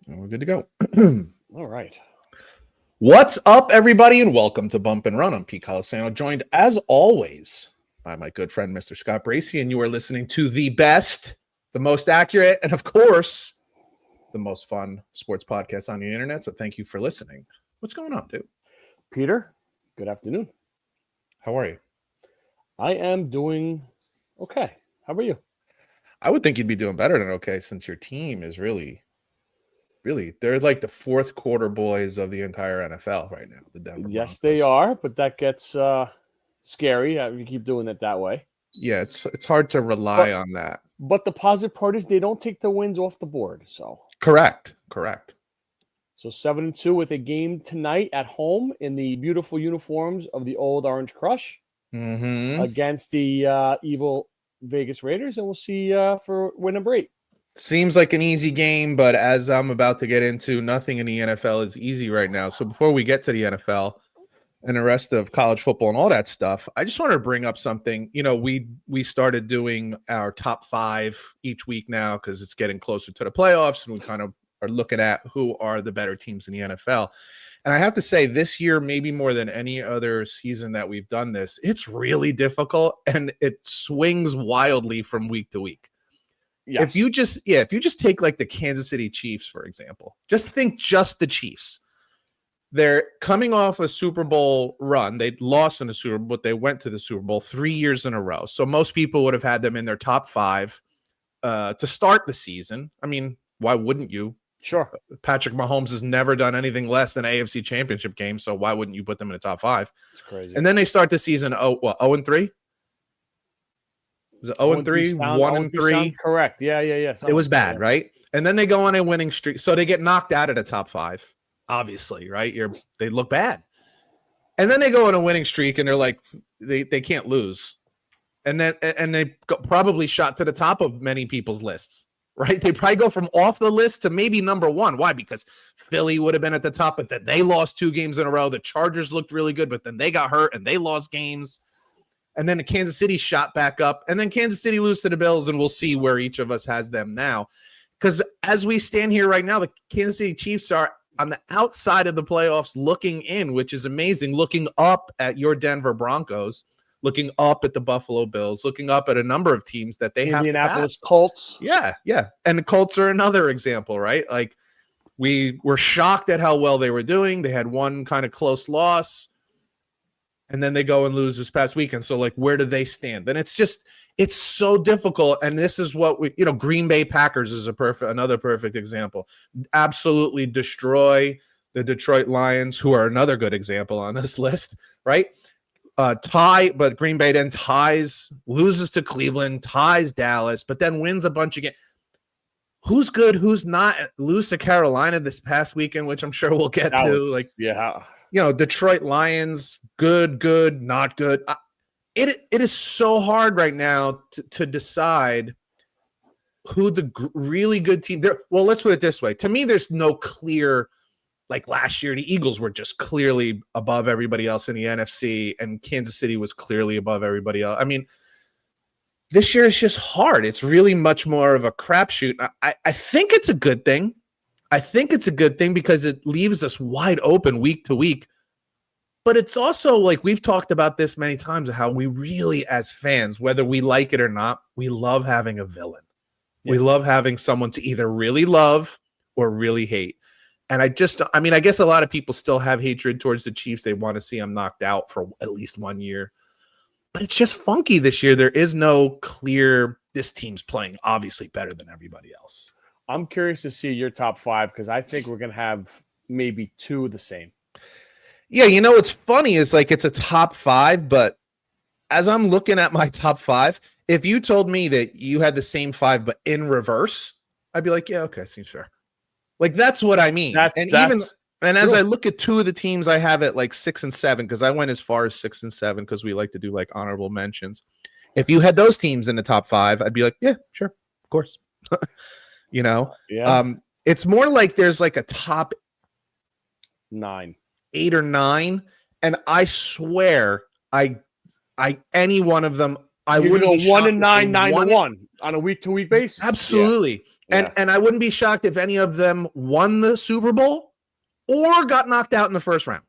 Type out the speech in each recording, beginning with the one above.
And we're good to go. All right. What's up, everybody, and welcome to Bump and Run. I'm Pete Colasano, joined as always by my good friend, Mr. Scott Bracey, and you are listening to the best, the most accurate, and of course, the most fun sports podcast on the internet. So thank you for listening. What's going on, dude? Peter, good afternoon. How are you? I am doing okay. How about you? I would think you'd be doing better than okay since your team is really, they're like the fourth quarter boys of the entire NFL right now, the Denver Yes, Broncos. they are, but that gets scary if you keep doing it that way. Yeah, it's hard to rely on that. But the positive part is they don't take the wins off the board. So Correct. So 7-2 with a game tonight at home in the beautiful uniforms of the old Orange Crush against the evil Vegas Raiders, and we'll see for win and break. Seems like an easy game, but as I'm about to get into, nothing in the NFL is easy right now. So before we get to the NFL and the rest of college football and all that stuff, I just wanted to bring up something. You know, we started doing our top 5 each week now because it's getting closer to the playoffs, and we kind of are looking at who are the better teams in the NFL. And I have to say, this year, maybe more than any other season that we've done this, it's really difficult, and it swings wildly from week to week. Yes. If you just take like the Kansas City Chiefs, for example, just think just the Chiefs. They're coming off a Super Bowl run. They lost in the Super Bowl, but they went to the Super Bowl 3 years in a row. So most people would have had them in their top 5 to start the season. I mean, why wouldn't you? Sure. Patrick Mahomes has never done anything less than an AFC Championship game, so why wouldn't you put them in the top 5? It's crazy. And then they start the season 0-3? Was it 0-3, 1-3? Correct. Yeah. It was bad, right? And then they go on a winning streak. So they get knocked out of the top 5, obviously, right? They look bad. And then they go on a winning streak, and they're like, they can't lose. And they probably shot to the top of many people's lists, right? They probably go from off the list to maybe number 1. Why? Because Philly would have been at the top, but then they lost 2 games in a row. The Chargers looked really good, but then they got hurt and they lost games. And then the Kansas City shot back up, and then Kansas City lose to the Bills, and we'll see where each of us has them now. Because as we stand here right now, the Kansas City Chiefs are on the outside of the playoffs looking in, which is amazing, looking up at your Denver Broncos, looking up at the Buffalo Bills, looking up at a number of teams that they have to pass. Indianapolis Colts. Yeah. And the Colts are another example, right? Like, we were shocked at how well they were doing. They had one kind of close loss, and then they go and lose this past weekend. So, like, where do they stand? And it's so difficult. And this is what Green Bay Packers is another perfect example. Absolutely destroy the Detroit Lions, who are another good example on this list, right? But Green Bay then loses to Cleveland, ties Dallas, but then wins a bunch of games. Who's good? Who's not? Lose to Carolina this past weekend, which I'm sure we'll get to. Like, yeah. Detroit Lions, good, not good. It is so hard right now to decide who the really good team. Well, let's put it this way. To me, there's no clear, like last year, the Eagles were just clearly above everybody else in the NFC, and Kansas City was clearly above everybody else. I mean, this year is just hard. It's really much more of a crapshoot. I think it's a good thing. I think it's a good thing because it leaves us wide open week to week. But it's also, like, we've talked about this many times, how we really, as fans, whether we like it or not, we love having a villain. Yeah. We love having someone to either really love or really hate. And I guess a lot of people still have hatred towards the Chiefs. They want to see them knocked out for at least 1 year. But it's just funky this year. There is no clear, this team's playing obviously better than everybody else. I'm curious to see your top 5 because I think we're going to have maybe 2 of the same. Yeah, what's funny is, like, it's a top 5, but as I'm looking at my top 5, if you told me that you had the same 5 but in reverse, I'd be like, yeah, okay, seems fair. Like, that's what I mean. As I look at 2 of the teams I have at like 6 and 7, because I went as far as 6 and 7 because we like to do like honorable mentions. If you had those teams in the top 5, I'd be like, yeah, sure, of course. Yeah. It's more like there's like a top 9. 8 or 9, and I swear any one of them I You're wouldn't gonna be go 1 shocked and if 9, they 9 to won it. 1 on a week-to-week basis. Absolutely. Yeah. And I wouldn't be shocked if any of them won the Super Bowl or got knocked out in the first round.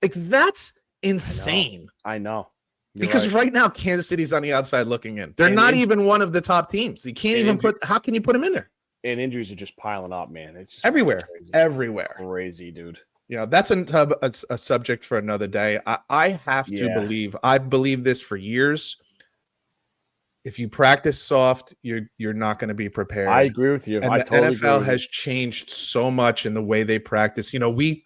Like, that's insane. I know. Because right now, Kansas City's on the outside looking in. They're not even one of the top teams. You can't even how can you put them in there? And injuries are just piling up, man. It's just everywhere. crazy. Everywhere. Crazy, dude. Yeah, that's a subject for another day. I have to believe, I've believed this for years. If you practice soft, you're not going to be prepared. I agree with you. And the NFL has changed so much in the way they practice. You know, we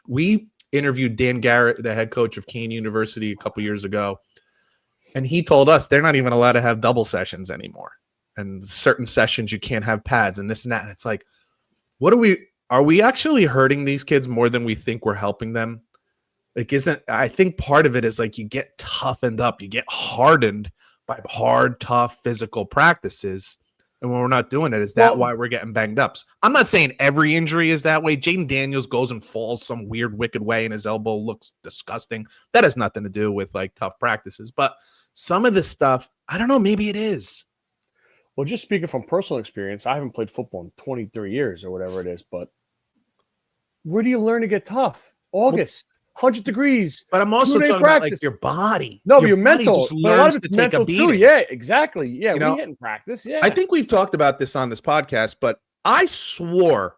interviewed Dan Garrett, the head coach of Kean University, a couple years ago, and he told us they're not even allowed to have double sessions anymore. And certain sessions you can't have pads and this and that. And it's like, are we actually hurting these kids more than we think we're helping them? Like, I think part of it is like you get toughened up, you get hardened by hard, tough physical practices. And when we're not doing it, is that why we're getting banged up? I'm not saying every injury is that way. Jaden Daniels goes and falls some weird, wicked way and his elbow looks disgusting. That has nothing to do with like tough practices. But some of this stuff, I don't know, maybe it is. Well, just speaking from personal experience, I haven't played football in 23 years or whatever it is, but where do you learn to get tough? August, 100 degrees. But I'm also talking about like your body. No, your mental. Just learns to take a beating. Too. Yeah, exactly. Yeah, we know, get in practice. Yeah. I think we've talked about this on this podcast, but I swore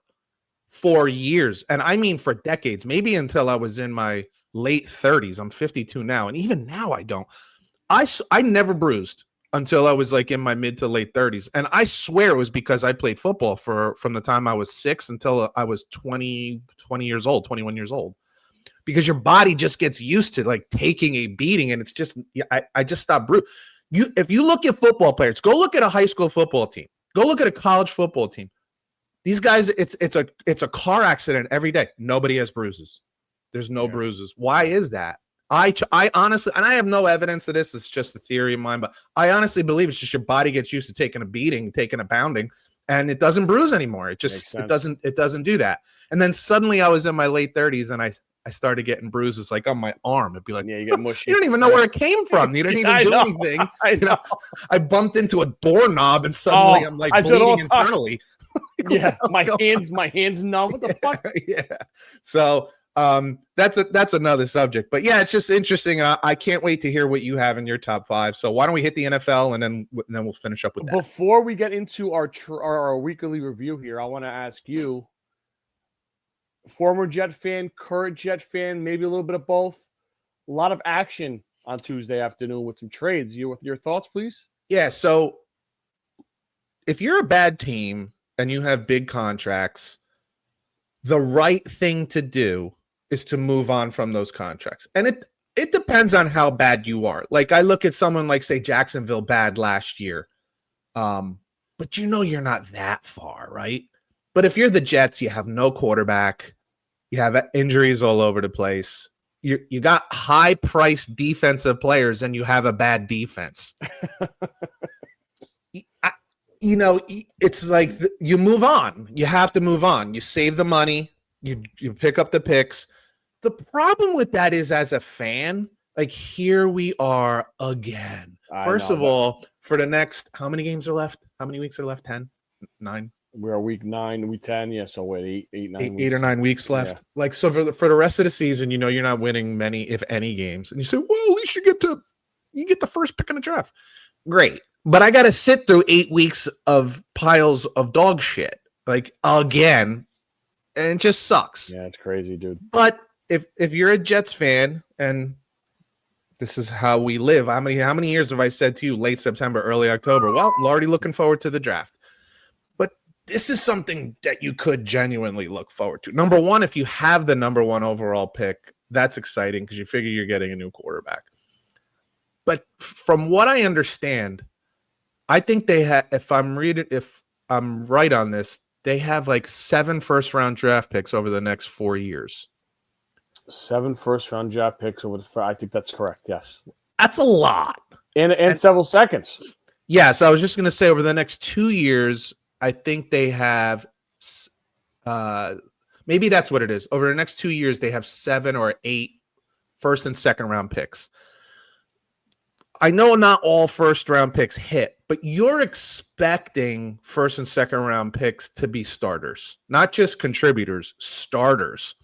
for years, and I mean for decades, maybe until I was in my late 30s. I'm 52 now, and even now I don't. I never bruised until I was like in my mid to late 30s. And I swear it was because I played football from the time I was 6 until I was 21 years old. Because your body just gets used to like taking a beating, and it's just I just stopped bruising. If you look at football players, go look at a high school football team, go look at a college football team. These guys, it's a car accident every day. Nobody has bruises. There's no bruises. Why is that? I honestly, and I have no evidence of this, it's just a theory of mine, but I honestly believe it's just your body gets used to taking a beating, taking a pounding, and it doesn't bruise anymore. It just it doesn't do that. And then suddenly I was in my late 30s and I started getting bruises like on my arm. It'd be like, you get mushy. You don't even know where it came from. You didn't even do anything. I bumped into a doorknob and suddenly I'm like bleeding internally. my hands numb. What the fuck? Yeah. So that's another subject, but yeah, it's just interesting. I can't wait to hear what you have in your top 5. So why don't we hit the NFL and then we'll finish up with that. Before we get into our weekly review here, I want to ask you, former Jet fan, current Jet fan, maybe a little bit of both. A lot of action on Tuesday afternoon with some trades. With your thoughts, please? Yeah. So if you're a bad team and you have big contracts, the right thing to do is to move on from those contracts. And it depends on how bad you are. Like I look at someone like, say, Jacksonville bad last year. But you're not that far, right? But if you're the Jets, you have no quarterback. You have injuries all over the place. You got high-priced defensive players, and you have a bad defense. It's like you move on. You have to move on. You save the money. You pick up the picks. The problem with that is, as a fan, like here we are again. First of all, for the next, how many games are left? How many weeks are left? 10? 9? We're week 9, week 10. Yeah, so wait, 8 or 9 weeks left. Yeah. Like, so for the rest of the season, you're not winning many, if any, games. And you say, well, at least you get the first pick in the draft. Great. But I got to sit through 8 weeks of piles of dog shit, like again, and it just sucks. Yeah, it's crazy, dude. But if you're a Jets fan, and this is how we live, how many years have I said to you, late September, early October? Well, I'm already looking forward to the draft. But this is something that you could genuinely look forward to. Number one, if you have the number 1 overall pick, that's exciting because you figure you're getting a new quarterback. But from what I understand, I think they have, if I'm right on this, they have like 7 first-round draft picks over the next 4 years. 7 first-round draft picks over I think that's correct, yes. That's a lot. And several seconds. Yeah, so I was just going to say over the next 2 years, I think they have maybe that's what it is. Over the next 2 years, they have 7 or 8 first and second round picks. I know not all first-round picks hit, but you're expecting first and second-round picks to be starters, not just contributors, starters.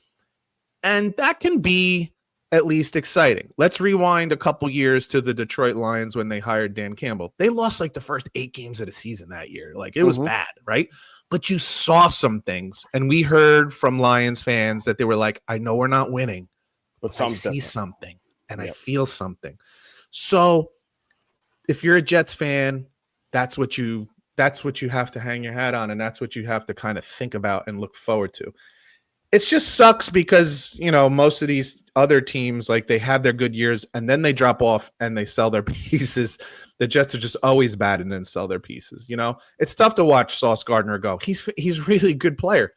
And that can be at least exciting. Let's rewind a couple years to the Detroit Lions when they hired Dan Campbell. They lost like the first 8 games of the season that year. Like, it was bad, right? But you saw some things, and we heard from Lions fans that they were like, I know we're not winning, but I see something, and I feel something. So if you're a Jets fan, that's what you have to hang your hat on, and that's what you have to kind of think about and look forward to. It just sucks because, most of these other teams, like, they have their good years and then they drop off and they sell their pieces. The Jets are just always bad and then sell their pieces. It's tough to watch Sauce Gardner go. He's really a good player.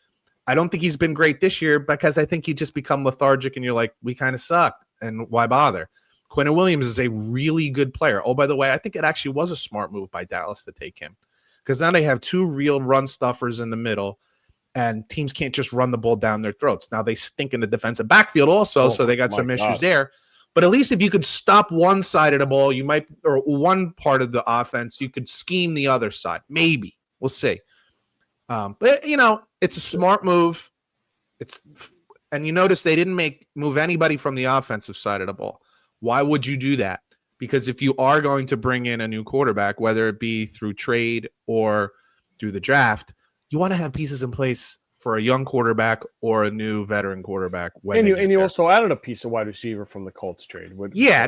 I don't think he's been great this year because I think he just become lethargic and you're like, we kind of suck and why bother? Quentin Williams is a really good player. Oh, by the way, I think it actually was a smart move by Dallas to take him because now they have 2 real run stuffers in the middle and teams can't just run the ball down their throats. Now they stink in the defensive backfield also, so they got some issues there. But at least if you could stop one side of the ball, or one part of the offense, you could scheme the other side. Maybe. We'll see. But, it's a smart move. And you notice they didn't move anybody from the offensive side of the ball. Why would you do that? Because if you are going to bring in a new quarterback, whether it be through trade or through the draft, you want to have pieces in place for a young quarterback or a new veteran quarterback. And you also added a piece of wide receiver from the Colts trade.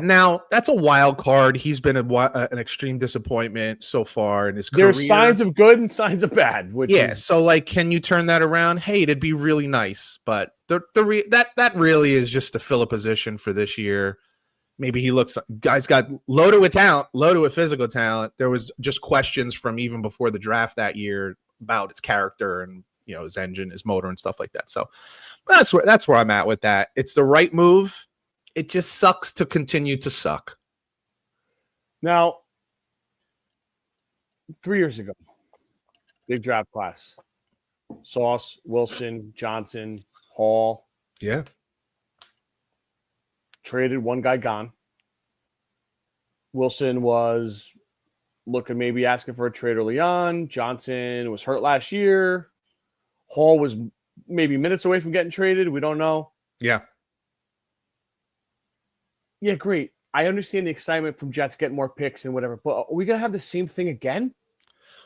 Now that's a wild card. He's been an extreme disappointment so far in his career. There's signs of good and signs of bad. So like, can you turn that around? Hey, it'd be really nice, but that really is just to fill a position for this year. Maybe guys got loaded with talent, loaded with physical talent. There was just questions from even before the draft that year about its character and his engine, his motor, and stuff like that. So that's where I'm at with that. It's the right move. It just sucks to continue to suck. Now, 3 years ago, big draft class: Sauce, Wilson, Johnson, Hall. Yeah. Traded, one guy gone. Wilson was looking, maybe asking for a trade early on. Johnson was hurt last year. Hall was maybe minutes away from getting traded. We don't know. Yeah. Yeah, great. I understand the excitement from Jets getting more picks and whatever, but are we going to have the same thing again?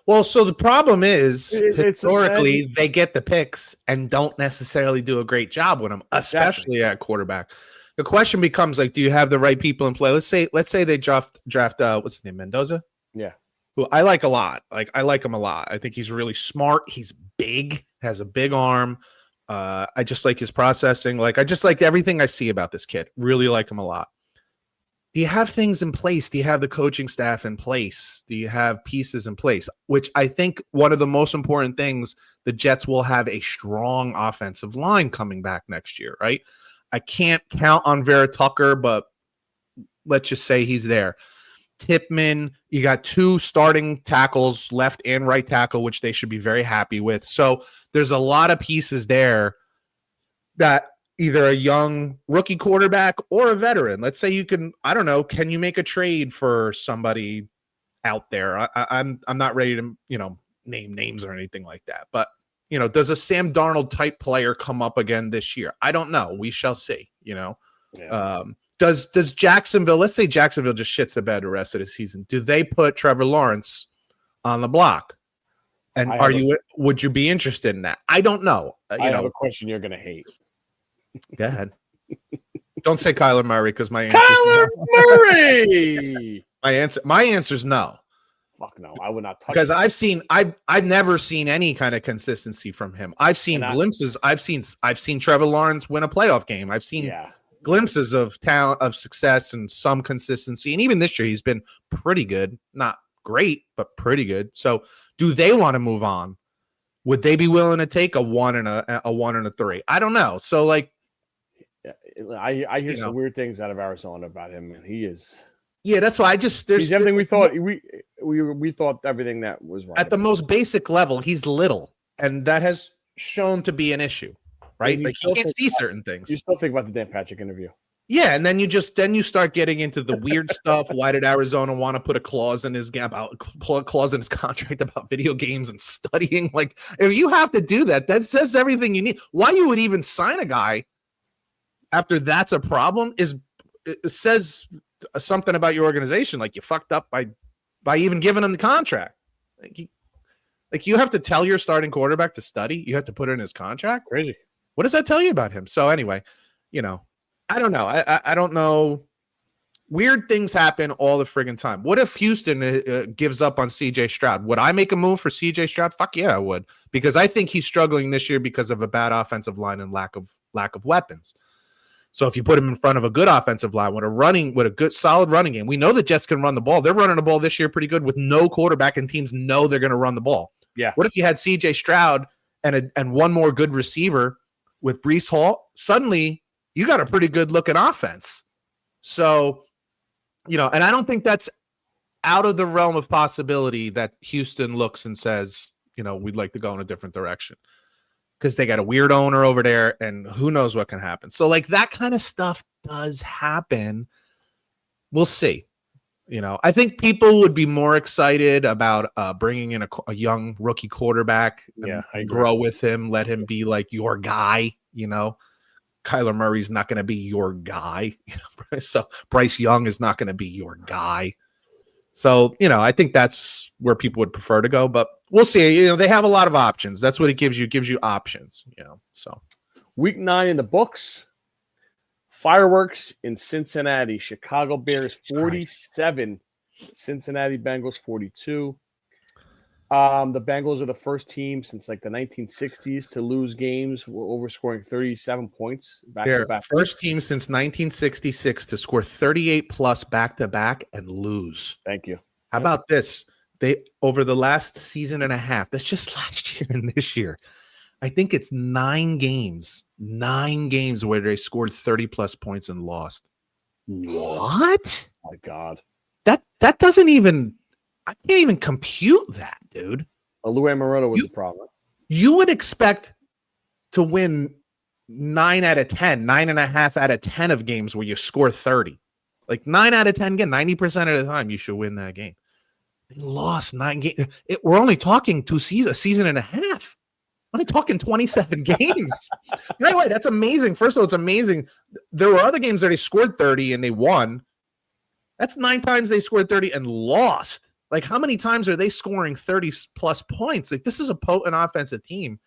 Well, so the problem is, historically, they get the picks and don't necessarily do a great job with them, especially at quarterback. The question becomes, like, do you have the right people in play? Let's say they draft what's his name, Mendoza? Yeah. Who I like a lot. Like, I like him a lot. I think he's really smart. He's big, has a big arm. I just like his processing. Like, I just like everything I see about this kid. Really like him a lot. Do you have things in place? Do you have the coaching staff in place? Do you have pieces in place? Which I think one of the most important things, the Jets will have a strong offensive line coming back next year, right? I can't count on Vera Tucker, but let's just say he's there. Tippmann, you got 2 starting tackles, left and right tackle, which they should be very happy with. So there's a lot of pieces there that either a young rookie quarterback or a veteran. Let's say you can, I don't know, can you make a trade for somebody out there? I'm not ready to, name names or anything like that. But, does a Sam Darnold type player come up again this year? I don't know. We shall see, Yeah. Does Jacksonville, let's say Jacksonville just shits the bed the rest of the season. Do they put Trevor Lawrence on the block? And would you be interested in that? I don't know. I have a question you're going to hate. Go ahead. Don't say Kyler Murray because my answer Kyler Murray. My answer is no. Fuck no, I would not touch because I've never seen any kind of consistency from him. I've seen glimpses. I've seen Trevor Lawrence win a playoff game. I've seen glimpses of talent, of success, and some consistency. And even this year, he's been pretty good. Not great, but pretty good. So, do they want to move on? Would they be willing to take a 1 and a 3? I don't know. So, like, I hear some weird things out of Arizona about him, and he is. Yeah, that's why he's everything we thought. We thought everything that was right. At the most basic level, he's little, and that has shown to be an issue, right? Like, he can't see certain things. You still think about the Dan Patrick interview? Yeah, and then you start getting into the weird stuff. Why did Arizona want to put a clause in his contract about video games and studying? Like, if you have to do that, that says everything you need. Why you would even sign a guy after that's a problem it says something about your organization. Like, you fucked up by even giving him the contract. Like you have to tell your starting quarterback to study. You have to put it in his contract. Crazy. What does that tell you about him? So anyway, I don't know. I don't know. Weird things happen all the friggin' time. What if Houston gives up on CJ Stroud? Would I make a move for CJ Stroud? Fuck yeah, I would. Because I think he's struggling this year because of a bad offensive line and lack of weapons. So if you put him in front of a good offensive line with a good solid running game, we know the Jets can run the ball. They're running the ball this year pretty good with no quarterback, and teams know they're going to run the ball. Yeah. What if you had CJ Stroud and one more good receiver with Breece Hall? Suddenly you got a pretty good looking offense. So, and I don't think that's out of the realm of possibility that Houston looks and says, we'd like to go in a different direction because they got a weird owner over there and who knows what can happen. So like that kind of stuff does happen. We'll see. I think people would be more excited about bringing in a young rookie quarterback and grow with him, let him be like your guy, Kyler Murray's not going to be your guy. So Bryce Young is not going to be your guy. So, I think that's where people would prefer to go, but we'll see. They have a lot of options. That's what it gives you options, so. Week 9 in the books. Fireworks in Cincinnati. Chicago Bears 47. Cincinnati Bengals 42. The Bengals are the first team since like the 1960s to lose games over scoring 37 points back-to-back. First team since 1966 to score 38 plus back-to-back and lose. Thank you. How about this? They over the last season and a half, that's just last year and this year, I think it's 9 games where they scored 30 plus points and lost. What? Oh my God. That doesn't even, I can't even compute that, dude. Lou Moreno was the problem. You would expect to win 9 out of 10, 9.5 out of 10 of games where you score 30. Like 9 out of 10 again, 90% of the time you should win that game. They lost 9 games. We're only talking a season and a half. We're only talking 27 games. By the way, that's amazing. First of all, it's amazing. There were other games that they scored 30 and they won. That's 9 times they scored 30 and lost. Like, how many times are they scoring 30 plus points? Like, this is a potent offensive team.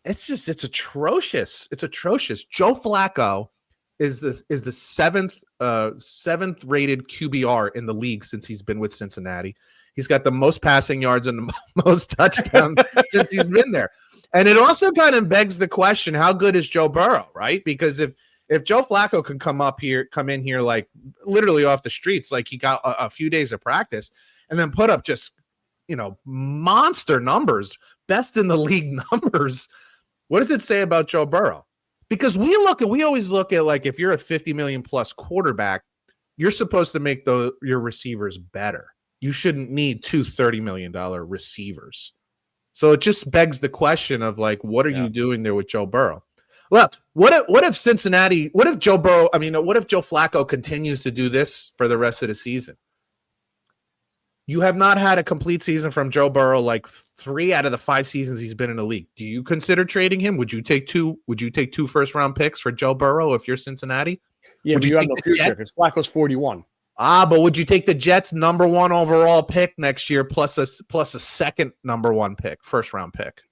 It's atrocious. It's atrocious. Joe Flacco is the seventh rated QBR in the league since he's been with Cincinnati. He's got the most passing yards and the most touchdowns since he's been there. And it also kind of begs the question, how good is Joe Burrow, right? Because if Joe Flacco can come in here like literally off the streets, like he got a few days of practice, and then put up just, monster numbers, best in the league numbers, what does it say about Joe Burrow? Because we always look at like, if you're a 50 million plus quarterback, you're supposed to make your receivers better. You shouldn't need 2 $30 million receivers. So it just begs the question of like, what are you doing there with Joe Burrow? Well, what if Joe Flacco continues to do this for the rest of the season? You have not had a complete season from Joe Burrow like 3 out of the 5 seasons he's been in the league. Do you consider trading him? Would you take 2 first round picks for Joe Burrow if you're Cincinnati? Yeah, but you have no future because Flacco's 41. But would you take the Jets' number 1 overall pick next year plus a second number 1 pick, first round pick?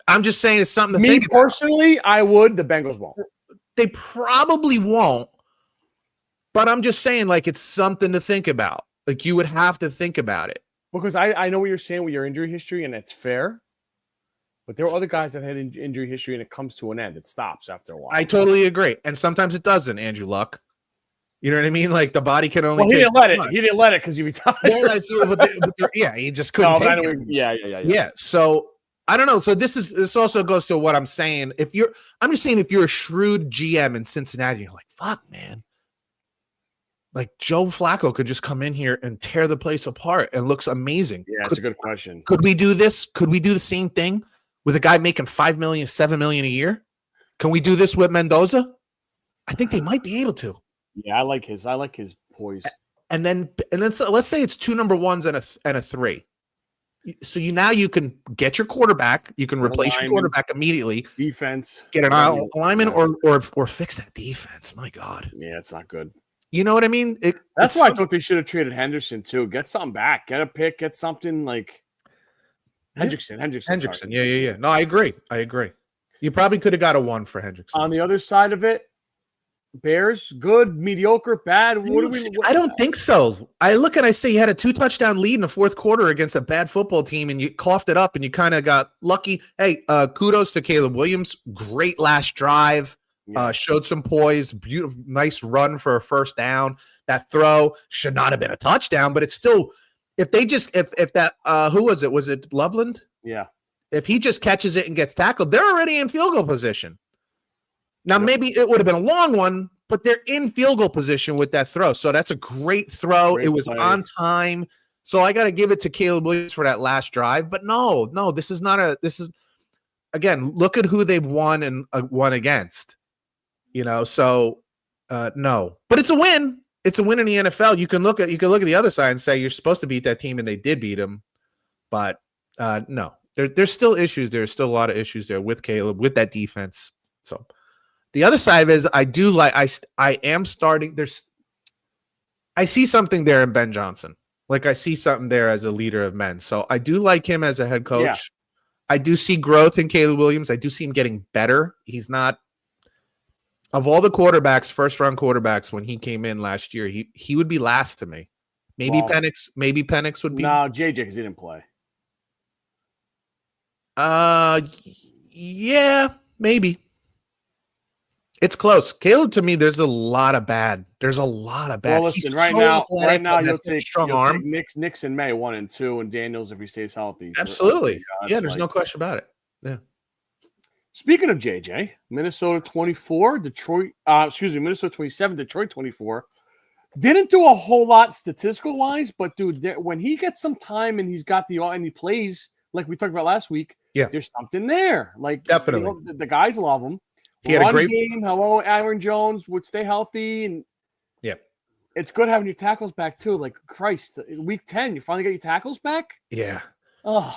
I'm just saying it's something to think about. Me personally, I would. The Bengals won't. They probably won't. But I'm just saying, like, it's something to think about. Like, you would have to think about it. Because I know what you're saying with your injury history, and it's fair. But there are other guys that had injury history, and it comes to an end. It stops after a while. I totally agree. And sometimes it doesn't, Andrew Luck. You know what I mean? Like, the body can only he didn't let it. He didn't let it because he retired. Yeah, he just couldn't take it. Yeah, so I don't know. So this also goes to what I'm saying. I'm just saying if you're a shrewd GM in Cincinnati, you're like, fuck, man. Like, Joe Flacco could just come in here and tear the place apart and looks amazing. Yeah, that's a good question. Could we do this? Could we do the same thing with a guy making $5 million, $7 million a year? Can we do this with Mendoza? I think they might be able to. Yeah, I like his poise. And then so let's say it's 2 number ones and a 3. So you can get your quarterback. You can replace your quarterback immediately. Defense, get an alignment, or fix that defense. My God, yeah, it's not good. You know what I mean? That's why I thought they should have traded Henderson too. Get something back. Get a pick. Get something like Hendrickson. Sorry. Yeah. No, I agree. You probably could have got a 1 for Hendrickson. On the other side of it, Bears, good, mediocre, bad. I don't think so. I look and I say you had a 2-touchdown lead in the fourth quarter against a bad football team, and you coughed it up, and you kind of got lucky. Hey, kudos to Caleb Williams. Great last drive. Showed some poise. Beautiful, nice run for a first down. That throw should not have been a touchdown, but it's still. If that who was it? Was it Loveland? Yeah. If he just catches it and gets tackled, they're already in field goal position. Now, maybe it would have been a long one, but they're in field goal position with that throw. So that's a great throw. It was on time. So I got to give it to Caleb Williams for that last drive. But no, this is again, look at who they've won and won against. So no. But it's a win. It's a win in the NFL. You can look at the other side and say you're supposed to beat that team, and they did beat them. But no. There's still issues. There's still a lot of issues there with Caleb, with that defense. So the other side is I am starting. I see something there in Ben Johnson. Like I see something there as a leader of men. So I do like him as a head coach. Yeah. I do see growth in Caleb Williams. I do see him getting better. He's not, of all the quarterbacks, first round quarterbacks, when he came in last year, he would be last to me. Maybe Penix would be. No, JJ, because he didn't play. Yeah, maybe. It's close. Caleb, to me, there's a lot of bad. Well, listen, right now you'll take strong arm. Nix and May 1 and 2, and Daniels if he stays healthy. Absolutely. There's no question about it. Yeah. Speaking of JJ, Minnesota 24, Minnesota 27, Detroit 24. Didn't do a whole lot statistical wise, but dude, when he gets some time and he plays like we talked about last week, there's something there. Like definitely, the guys love him. He had a great game. Hello, Aaron Jones would stay healthy, and it's good having your tackles back too. Like Christ, week 10, you finally got your tackles back. Yeah. Oh.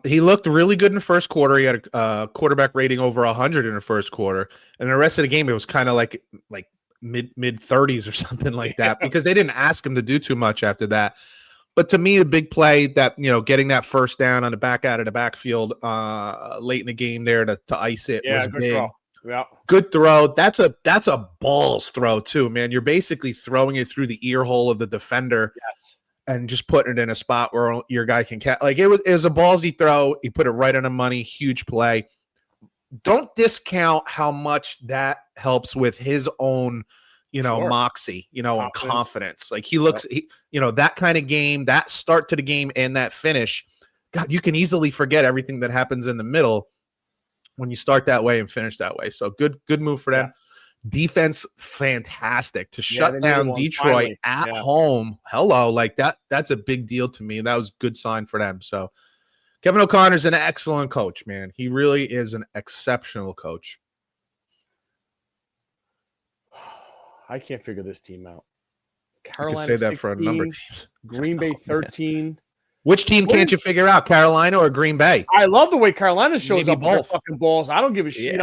He looked really good in the first quarter. He had a quarterback rating over 100 in the first quarter, and the rest of the game it was kind of like mid 30s or something like that because they didn't ask him to do too much after that. But to me, a big play that, getting that first down on the back out of the backfield late in the game there to ice it was big. Throw. Yeah. Good throw. That's a balls throw too, man. You're basically throwing it through the ear hole of the defender and just putting it in a spot where your guy can catch. Like it was a ballsy throw. He put it right on the money. Huge play. Don't discount how much that helps with his own moxie, and confidence. Like he looks, that kind of game, that start to the game and that finish, God, you can easily forget everything that happens in the middle when you start that way and finish that way. So good move for them. Yeah. Defense, fantastic to shut down Detroit at home. Hello, like that's a big deal to me. That was a good sign for them. So Kevin O'Connor's an excellent coach, man. He really is an exceptional coach. I can't figure this team out. Carolina, you can say that 16, for a number of teams. Green Bay 13. Man. Which team can't you figure out, Carolina or Green Bay? I love the way Carolina shows up with their fucking balls. I don't give a shit.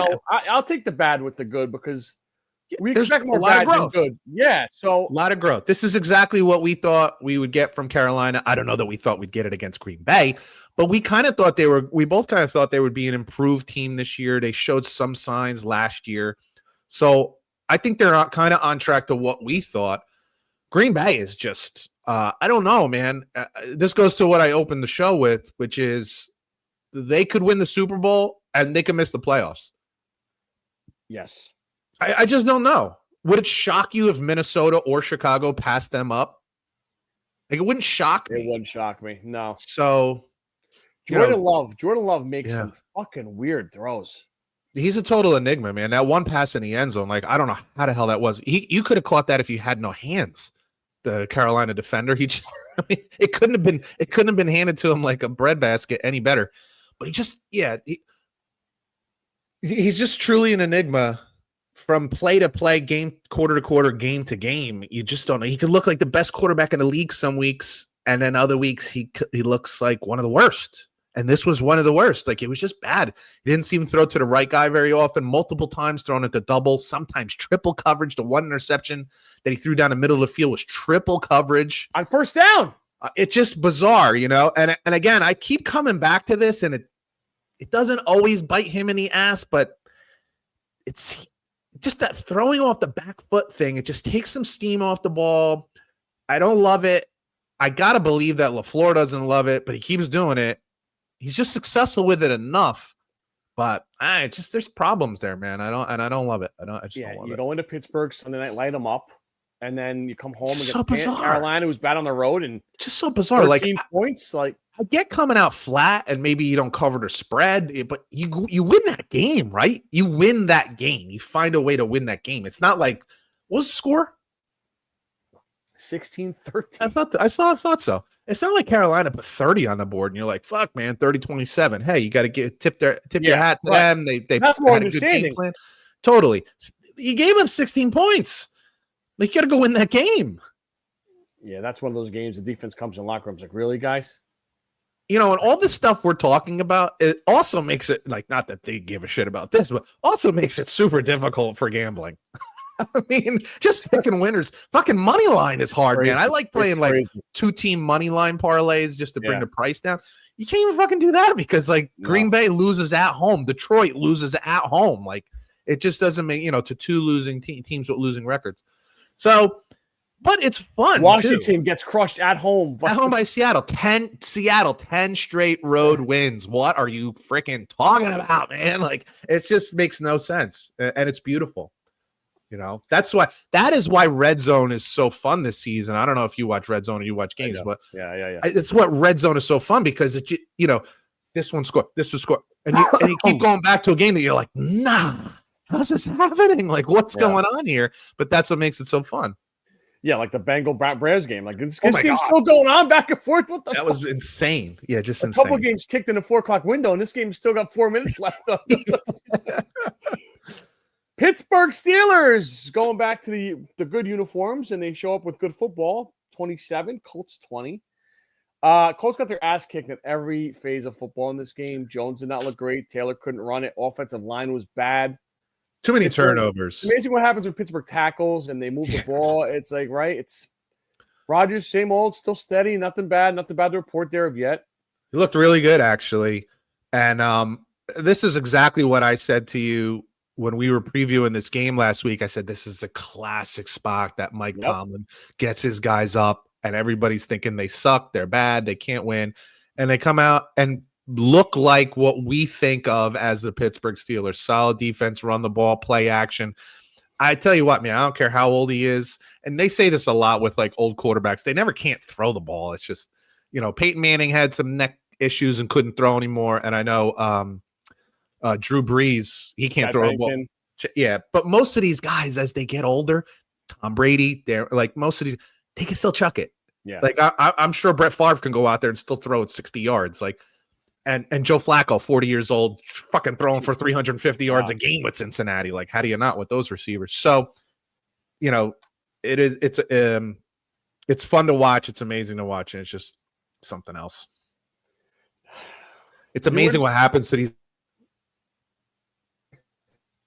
I'll take the bad with the good because we expect more bad than good. Yeah, so a lot of growth. This is exactly what we thought we would get from Carolina. I don't know that we thought we'd get it against Green Bay, but we both kind of thought they would be an improved team this year. They showed some signs last year. So I think they're kind of on track to what we thought. Green Bay is just, I don't know, man. This goes to what I opened the show with, which is they could win the Super Bowl and they could miss the playoffs. Yes. I just don't know. Would it shock you if Minnesota or Chicago passed them up? Like, it wouldn't shock me. It wouldn't shock me. No. So, Jordan Love makes some fucking weird throws. He's a total enigma, man. That one pass in the end zone, like, I don't know how the hell that was. You could have caught that if you had no hands. The Carolina defender, it couldn't have been handed to him like a breadbasket any better. But He's just truly an enigma from play to play, game quarter to quarter, game to game. You just don't know. He could look like the best quarterback in the league some weeks, and then other weeks he looks like one of the worst. And this was one of the worst. Like, it was just bad. He didn't seem to throw to the right guy very often, multiple times thrown at the double, sometimes triple coverage. The one interception that he threw down the middle of the field was triple coverage. On first down. It's just bizarre, you know? And again, I keep coming back to this, and it doesn't always bite him in the ass, but it's just that throwing off the back foot thing. It just takes some steam off the ball. I don't love it. I got to believe that LaFleur doesn't love it, but he keeps doing it. He's just successful with it enough, but there's problems there, man. I don't love it. I don't love it. You go into Pittsburgh Sunday night, light them up, and then you come home and so get Carolina, who's bad on the road, and just so bizarre. 13 points. Like, I get coming out flat, and maybe you don't cover the spread, but you win that game, right? You win that game. You find a way to win that game. It's not like, what was the score? 16-13. I thought so. It's not like Carolina put 30 on the board, and you're like, "Fuck, man, 30-27." Hey, you got to tip your hat to them. They That's more had a good game understanding. plan. Totally. You gave them 16 points. Like, you got to go win that game. Yeah, that's one of those games. The defense comes in locker rooms like, really, guys? You know, and all this stuff we're talking about, it also makes it, like, not that they give a shit about this, but also makes it super difficult for gambling. I mean, just picking winners. Fucking money line is hard, man. I like playing like 2-team money line parlays just to bring the price down. You can't even fucking do that because, like, Green Bay loses at home, Detroit loses at home. Like, it just doesn't make, to two losing teams with losing records. So, but it's fun. Washington gets crushed at home. At home by Seattle. 10 straight road wins. What are you freaking talking about, man? Like, it just makes no sense, and it's beautiful. That is why Red Zone is so fun this season. I don't know if you watch Red Zone or you watch games, but yeah. It's what Red Zone is so fun because this one scored, this one scored, and you keep going back to a game that you're like, nah, how's this happening? Like, what's going on here? But that's what makes it so fun. Yeah, like the Bengal-Bears game. Like, this game's still going on back and forth. What the fuck? Was insane. Yeah, just insane. A couple games kicked in the 4 o'clock window, and this game's still got 4 minutes left. Pittsburgh Steelers going back to the good uniforms, and they show up with good football. 27, Colts 20. Colts got their ass kicked at every phase of football in this game. Jones did not look great. Taylor couldn't run it. Offensive line was bad. Too many turnovers. It's amazing what happens when Pittsburgh tackles and they move the ball. It's like, right? It's Rodgers, same old, still steady. Nothing bad to report there of yet. He looked really good, actually. And this is exactly what I said to you when we were previewing this game last week. I said, this is a classic spot that Mike Tomlin gets his guys up, and everybody's thinking they suck, they're bad, they can't win. And they come out and look like what we think of as the Pittsburgh Steelers. Solid defense, run the ball, play action. I tell you what, man, I don't care how old he is. And they say this a lot with like old quarterbacks. They never can't throw the ball. It's just, Peyton Manning had some neck issues and couldn't throw anymore. And I know Drew Brees, he can't throw the ball. Yeah, but most of these guys, as they get older, Tom Brady, they're like most of these, they can still chuck it. Yeah, like I'm sure Brett Favre can go out there and still throw it 60 yards. Like, and Joe Flacco, 40 years old, fucking throwing for 350 yards a game with Cincinnati. Like, how do you not with those receivers? So, it's fun to watch. It's amazing to watch, and it's just something else. It's amazing what happens to these.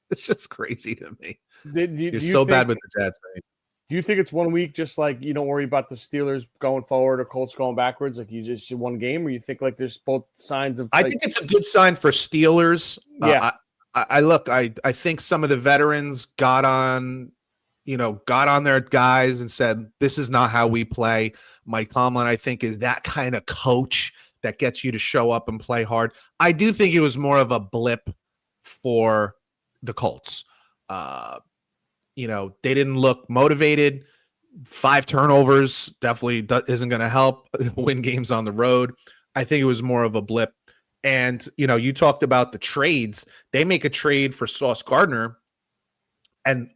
It's just crazy to me. You're so bad with the Jets. Man. Do you think it's 1 week, just like you don't worry about the Steelers going forward or Colts going backwards, like you just one game, or you think like there's both signs of? I think it's a good sign for Steelers. Yeah, I think some of the veterans got on their guys and said, "This is not how we play." Mike Tomlin, I think, is that kind of coach that gets you to show up and play hard. I do think it was more of a blip for the Colts. They didn't look motivated. 5 turnovers definitely isn't going to help win games on the road. I think it was more of a blip. And, you talked about the trades. They make a trade for Sauce Gardner and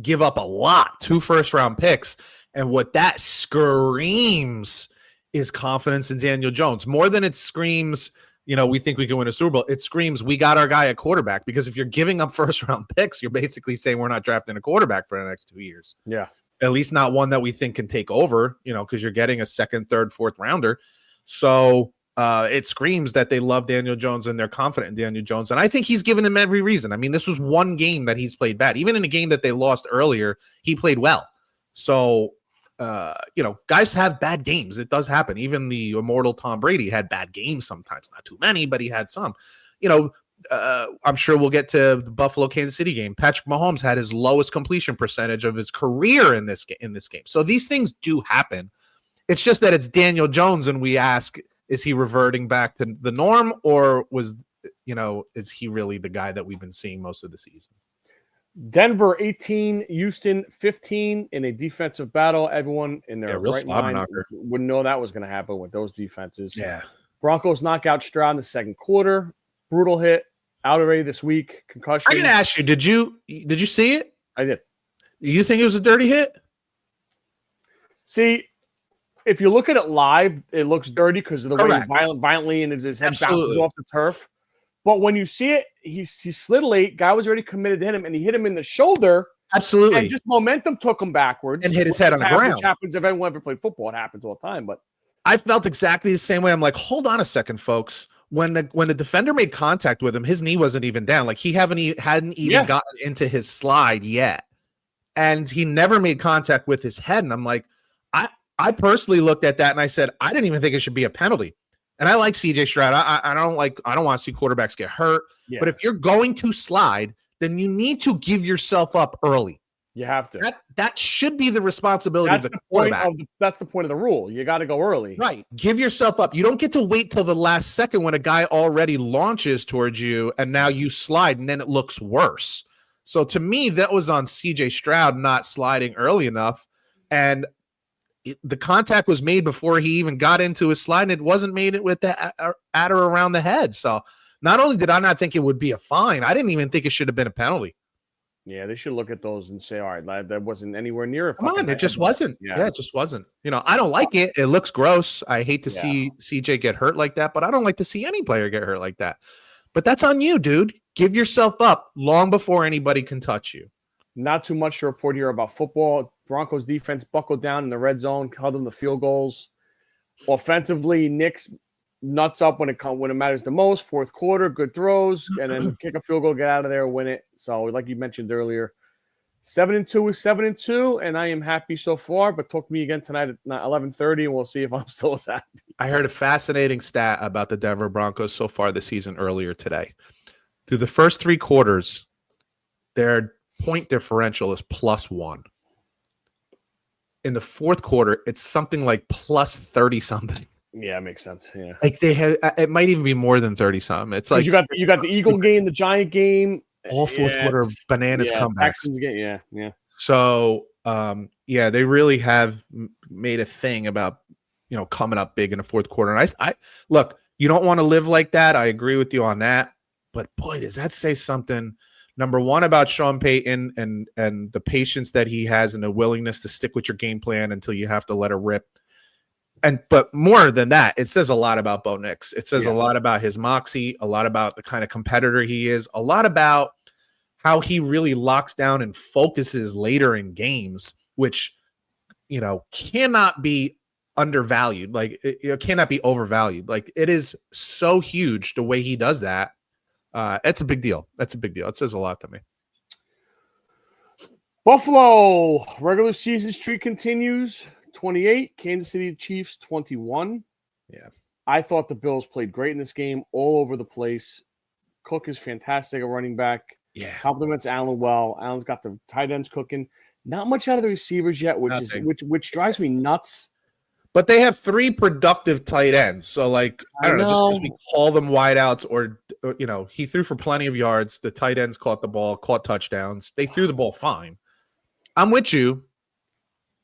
give up a lot, 2 first-round picks. And what that screams is confidence in Daniel Jones. More than it screams, we think we can win a Super Bowl. It screams we got our guy at quarterback, because if you're giving up first-round picks, you're basically saying we're not drafting a quarterback for the next 2 years. Yeah. At least not one that we think can take over, because you're getting a second, third, fourth rounder. So it screams that they love Daniel Jones and they're confident in Daniel Jones. And I think he's given them every reason. I mean, this was one game that he's played bad. Even in a game that they lost earlier, he played well. So, guys have bad games. It does happen. Even the immortal Tom Brady had bad games sometimes. Not too many, but he had some. I'm sure we'll get to the Buffalo-Kansas City game. Patrick Mahomes had his lowest completion percentage of his career in this game. So these things do happen. It's just that it's Daniel Jones, and we ask, is he reverting back to the norm, or is he really the guy that we've been seeing most of the season? Denver 18, Houston 15 in a defensive battle. Everyone in their right mind wouldn't know that was going to happen with those defenses. Yeah. Broncos knock out Stroud in the second quarter. Brutal hit. Out already this week. Concussion. I'm going to ask you, did you see it? I did. Do you think it was a dirty hit? See, if you look at it live, it looks dirty because of the way he violently and his head bounces off the turf. But when you see it, he slid late. Guy was already committed to hit him, and he hit him in the shoulder. Absolutely. And just momentum took him backwards. And hit his head on the ground. Which happens if anyone ever played football. It happens all the time. But I felt exactly the same way. I'm like, hold on a second, folks. When the defender made contact with him, his knee wasn't even down. Like he hadn't even gotten into his slide yet. And he never made contact with his head. And I'm like, I personally looked at that and I said, I didn't even think it should be a penalty. And I like CJ Stroud. I don't want to see quarterbacks get hurt. Yeah. But if you're going to slide, then you need to give yourself up early. You have to. That should be the responsibility of the quarterback. That's the point of the rule. You got to go early. Right. Give yourself up. You don't get to wait till the last second when a guy already launches towards you and now you slide and then it looks worse. So to me, that was on CJ Stroud not sliding early enough. And the contact was made before he even got into his slide, and it wasn't made with the at or around the head. So not only did I not think it would be a fine, I didn't even think it should have been a penalty. Yeah, they should look at those and say, all right, that wasn't anywhere near a Come on, it just wasn't. Yeah, it just wasn't. I don't like it. It looks gross. I hate to see CJ get hurt like that, but I don't like to see any player get hurt like that. But that's on you, dude. Give yourself up long before anybody can touch you. Not too much to report here about football. Broncos defense buckled down in the red zone, held them to field goals. Offensively, Knicks nuts up when it matters the most. Fourth quarter, good throws, and then kick a field goal, get out of there, win it. So, like you mentioned earlier, 7-2 is 7-2, and I am happy so far. But talk to me again tonight at 11:30, and we'll see if I'm still as happy. I heard a fascinating stat about the Denver Broncos so far this season earlier today. Through the first three quarters, their point differential is +1. In the fourth quarter, it's something like +30 something. Yeah, it makes sense. Yeah, like they had. It might even be more than 30 something. It's like you got the Eagle game, the Giant game, all fourth quarter bananas comebacks. Texans game, yeah. So, they really have made a thing about coming up big in the fourth quarter. And I look, you don't want to live like that. I agree with you on that. But boy, does that say something. Number one, about Sean Payton and the patience that he has and the willingness to stick with your game plan until you have to let it rip. But more than that, it says a lot about Bo Nix. It says a lot about his moxie, a lot about the kind of competitor he is, a lot about how he really locks down and focuses later in games, which, cannot be undervalued. Like it cannot be overvalued. Like it is so huge the way he does that. It's a big deal. That's a big deal. It says a lot to me. Buffalo regular season streak continues. 28, Kansas City Chiefs 21. Yeah. I thought the Bills played great in this game, all over the place. Cook is fantastic at running back. Yeah. Compliments Allen well. Allen's got the tight ends cooking. Not much out of the receivers yet, which drives me nuts. But they have 3 productive tight ends. So, like, I don't know, just because we call them wideouts or, he threw for plenty of yards. The tight ends caught the ball, caught touchdowns. They threw the ball fine. I'm with you.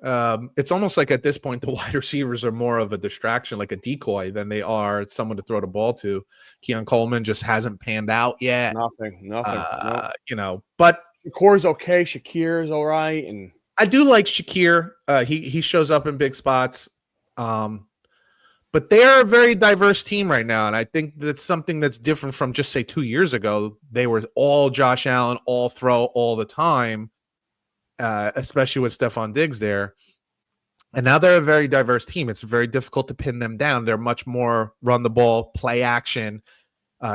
It's almost like at this point, the wide receivers are more of a distraction, like a decoy, than they are someone to throw the ball to. Keon Coleman just hasn't panned out yet. Nothing. Nope. But Shakur's okay. Shakir's all right. And I do like Shakir. He shows up in big spots. But But they are a very diverse team right now, and I think that's something that's different from just say 2 years ago. They were all Josh Allen, all throw, all the time, especially with Stephon Diggs there. And now they're a very diverse team. It's very difficult to pin them down. They're much more run the ball, play action.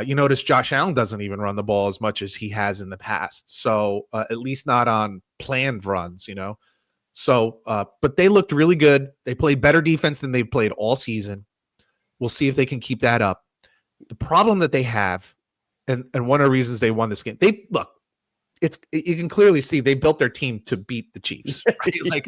You notice Josh Allen doesn't even run the ball as much as he has in the past. So at least not on planned runs, So, but they looked really good. They played better defense than they've played all season. We'll see if they can keep that up. The problem that they have, and one of the reasons they won this game, you can clearly see they built their team to beat the Chiefs, right? Like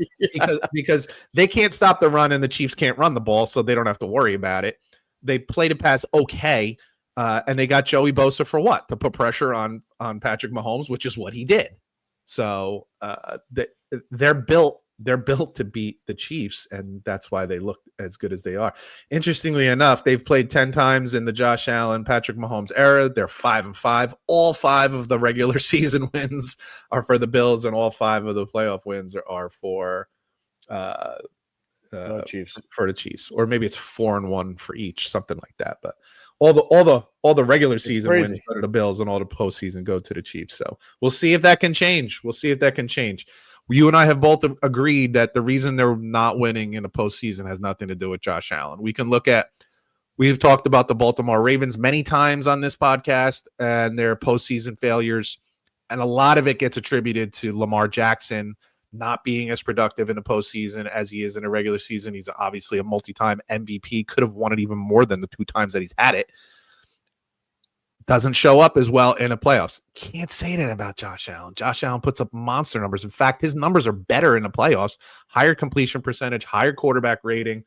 because they can't stop the run and the Chiefs can't run the ball, so they don't have to worry about it. They played a pass okay, and they got Joey Bosa for what? To put pressure on Patrick Mahomes, which is what he did. So they're built to beat the Chiefs, and that's why they look as good as they are. Interestingly enough, they've played 10 times in the Josh Allen, Patrick Mahomes era. They're 5-5. All 5 of the regular season wins are for the Bills, and all 5 of the playoff wins are for Chiefs. For the Chiefs, or maybe it's 4-1 for each, something like that. But all the regular season wins go to the Bills, and all the postseason go to the Chiefs. So we'll see if that can change. You and I have both agreed that the reason they're not winning in the postseason has nothing to do with Josh Allen. We've talked about the Baltimore Ravens many times on this podcast and their postseason failures, and a lot of it gets attributed to Lamar Jackson not being as productive in the postseason as he is in a regular season. He's obviously a multi-time MVP, could have won it even more than the 2 times that he's had it. Doesn't show up as well in the playoffs. Can't say that about Josh Allen. Josh Allen puts up monster numbers. In fact, his numbers are better in the playoffs. Higher completion percentage, higher quarterback rating,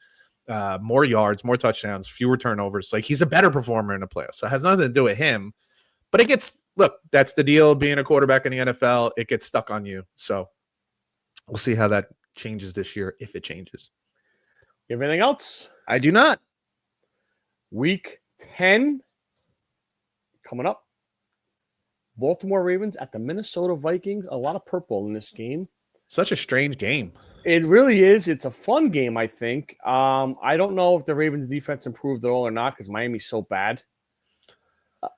more yards, more touchdowns, fewer turnovers. Like, he's a better performer in the playoffs. So it has nothing to do with him. But that's the deal being a quarterback in the NFL. It gets stuck on you. So we'll see how that changes this year, if it changes. You have anything else? I do not. Week 10 coming up. Baltimore Ravens at the Minnesota Vikings. A lot of purple in this game. Such a strange game. It really is. It's a fun game, I think. I don't know if the Ravens defense improved at all or not because Miami's so bad.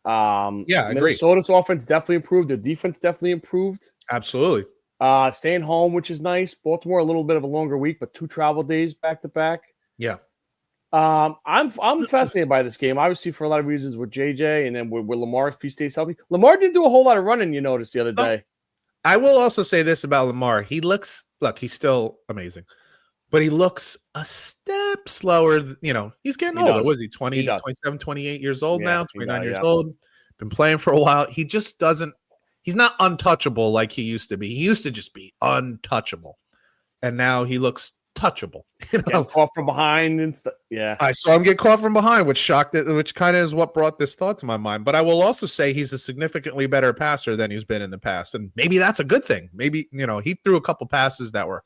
I agree. Minnesota's offense definitely improved. The defense definitely improved. Absolutely. Staying home, which is nice. Baltimore, a little bit of a longer week, but 2 travel days back to back. Yeah. I'm fascinated by this game, obviously for a lot of reasons with JJ and then with Lamar if he stays healthy. Lamar didn't do a whole lot of running, you noticed the other day. I will also say this about Lamar. He's still amazing, but he looks a step slower. He's getting older. Was he 20, 27, 28 years old now, 29 years old? Been playing for a while. He just doesn't. He's not untouchable like he used to be. He used to just be untouchable, and now he looks touchable. Getting caught from behind and stuff. Yeah, I saw him get caught from behind, which kind of is what brought this thought to my mind. But I will also say he's a significantly better passer than he's been in the past, and maybe that's a good thing. Maybe he threw a couple passes that were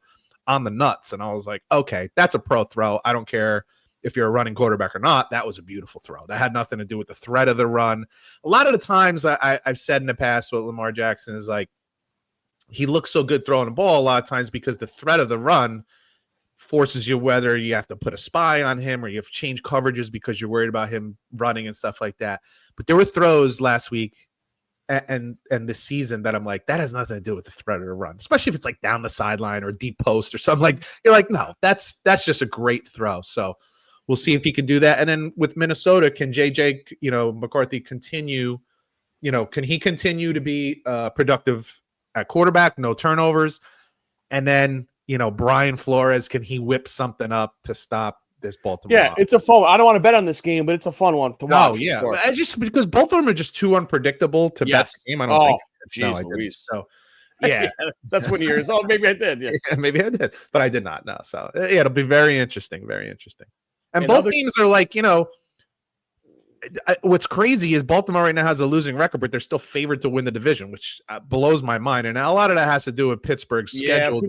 on the nuts, and I was like, okay, that's a pro throw. I don't care if you're a running quarterback or not. That was a beautiful throw. That had nothing to do with the threat of the run. A lot of the times I've said in the past what Lamar Jackson is like, he looks so good throwing the ball a lot of times because the threat of the run forces you, whether you have to put a spy on him or you have to change coverages because you're worried about him running and stuff like that. But there were throws last week and this season that I'm like, that has nothing to do with the threat of the run, especially if it's like down the sideline or deep post or something. Like, you're like, no, that's just a great throw. So we'll see if he can do that. And then with Minnesota, can JJ, McCarthy continue, can he continue to be productive at quarterback, no turnovers? And then, Brian Flores, can he whip something up to stop this Baltimore? Yeah, it's a fun. I don't want to bet on this game, but it's a fun one to watch. Oh, yeah. Sure. Just because both of them are just too unpredictable to bet the game. I don't think. Geez, Louise. So, yeah. That's when years. Oh, maybe I did. Yeah. Yeah, maybe I did, but I did not. No. So, yeah, it'll be very interesting. Very interesting. And both teams are like, what's crazy is Baltimore right now has a losing record, but they're still favored to win the division, which blows my mind. And a lot of that has to do with Pittsburgh's schedule.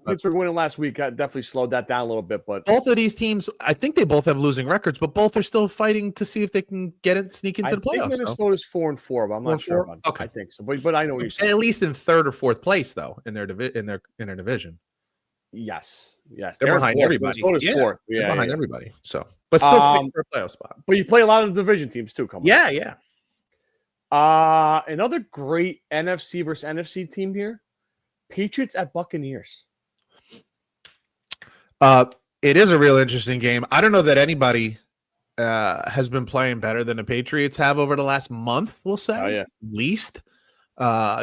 Pittsburgh winning last week definitely slowed that down a little bit. But both of these teams, I think they both have losing records, but both are still fighting to see if they can sneak into the playoffs. I think Minnesota's 4-4, but I'm not sure. Okay, I think so. But I know what you're saying. At least in 3rd or 4th place though in their division. Yes. They're in behind fourth. everybody. Minnesota's fourth. They're Yeah, behind yeah. everybody. So, but still fighting for a playoff spot. But you play a lot of division teams too coming up. Yeah. Another great NFC versus NFC team here. Patriots at Buccaneers. It is a real interesting game. I don't know that anybody has been playing better than the Patriots have over the last month, we'll say. Oh, yeah. At least.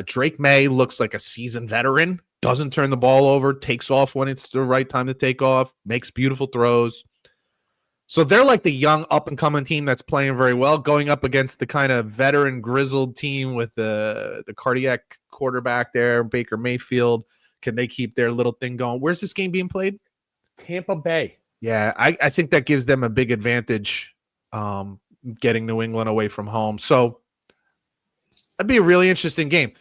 Drake May looks like a seasoned veteran, doesn't turn the ball over, takes off when it's the right time to take off, makes beautiful throws. So they're like the young up-and-coming team that's playing very well, going up against the kind of veteran, grizzled team with the cardiac quarterback there, Baker Mayfield. Can they keep their little thing going? Where's this game being played? Tampa Bay. Yeah, I think that gives them a big advantage getting New England away from home. So that'd be a really interesting game.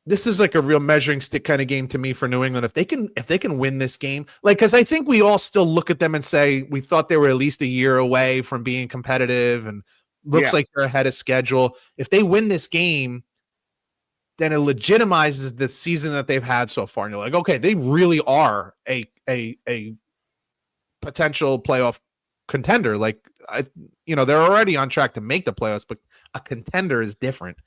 This is like a real measuring stick kind of game to me for New England. If they can win this game, like, because I think we all still look at them and say we thought they were at least a year away from being competitive and looks like they're ahead of schedule. If they win this game, then it legitimizes the season that they've had so far. And you're like, okay, they really are a potential playoff contender. Like, they're already on track to make the playoffs, but a contender is different.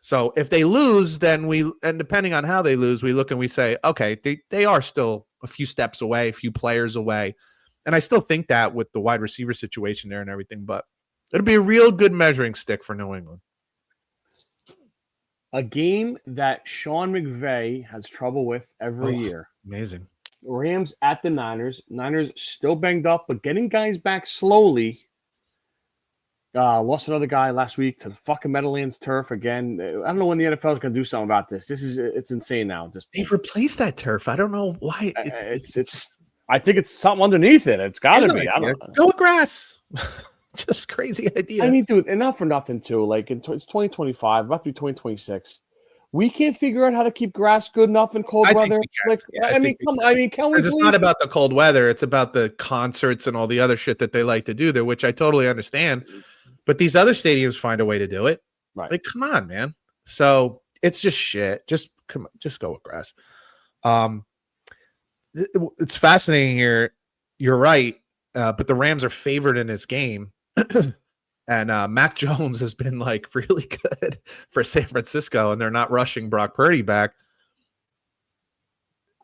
So if they lose, then and depending on how they lose, we look and we say, okay, they are still a few steps away, a few players away. And I still think that with the wide receiver situation there and everything, but it'll be a real good measuring stick for New England. A game that Sean McVay has trouble with every year. Amazing. Rams at the Niners. Niners still banged up, but getting guys back slowly. Lost another guy last week to the fucking Meadowlands turf again. I don't know when the NFL is going to do something about this. It's insane now. They've replaced that turf. I don't know why. It's I think it's something underneath it. It's got to be. I don't know. Go with grass. Just crazy idea. I mean, dude, enough for nothing too. Like it's 2025, about to be 2026. We can't figure out how to keep grass good enough in cold weather. Like, I mean, can we? Because it's not about the cold weather; it's about the concerts and all the other shit that they like to do there, which I totally understand. But these other stadiums find a way to do it. Right? Like, come on, man. So it's just shit. Just go with grass. It's fascinating here. You're right, but the Rams are favored in this game. And Mac Jones has been like really good for San Francisco, and they're not rushing Brock Purdy back.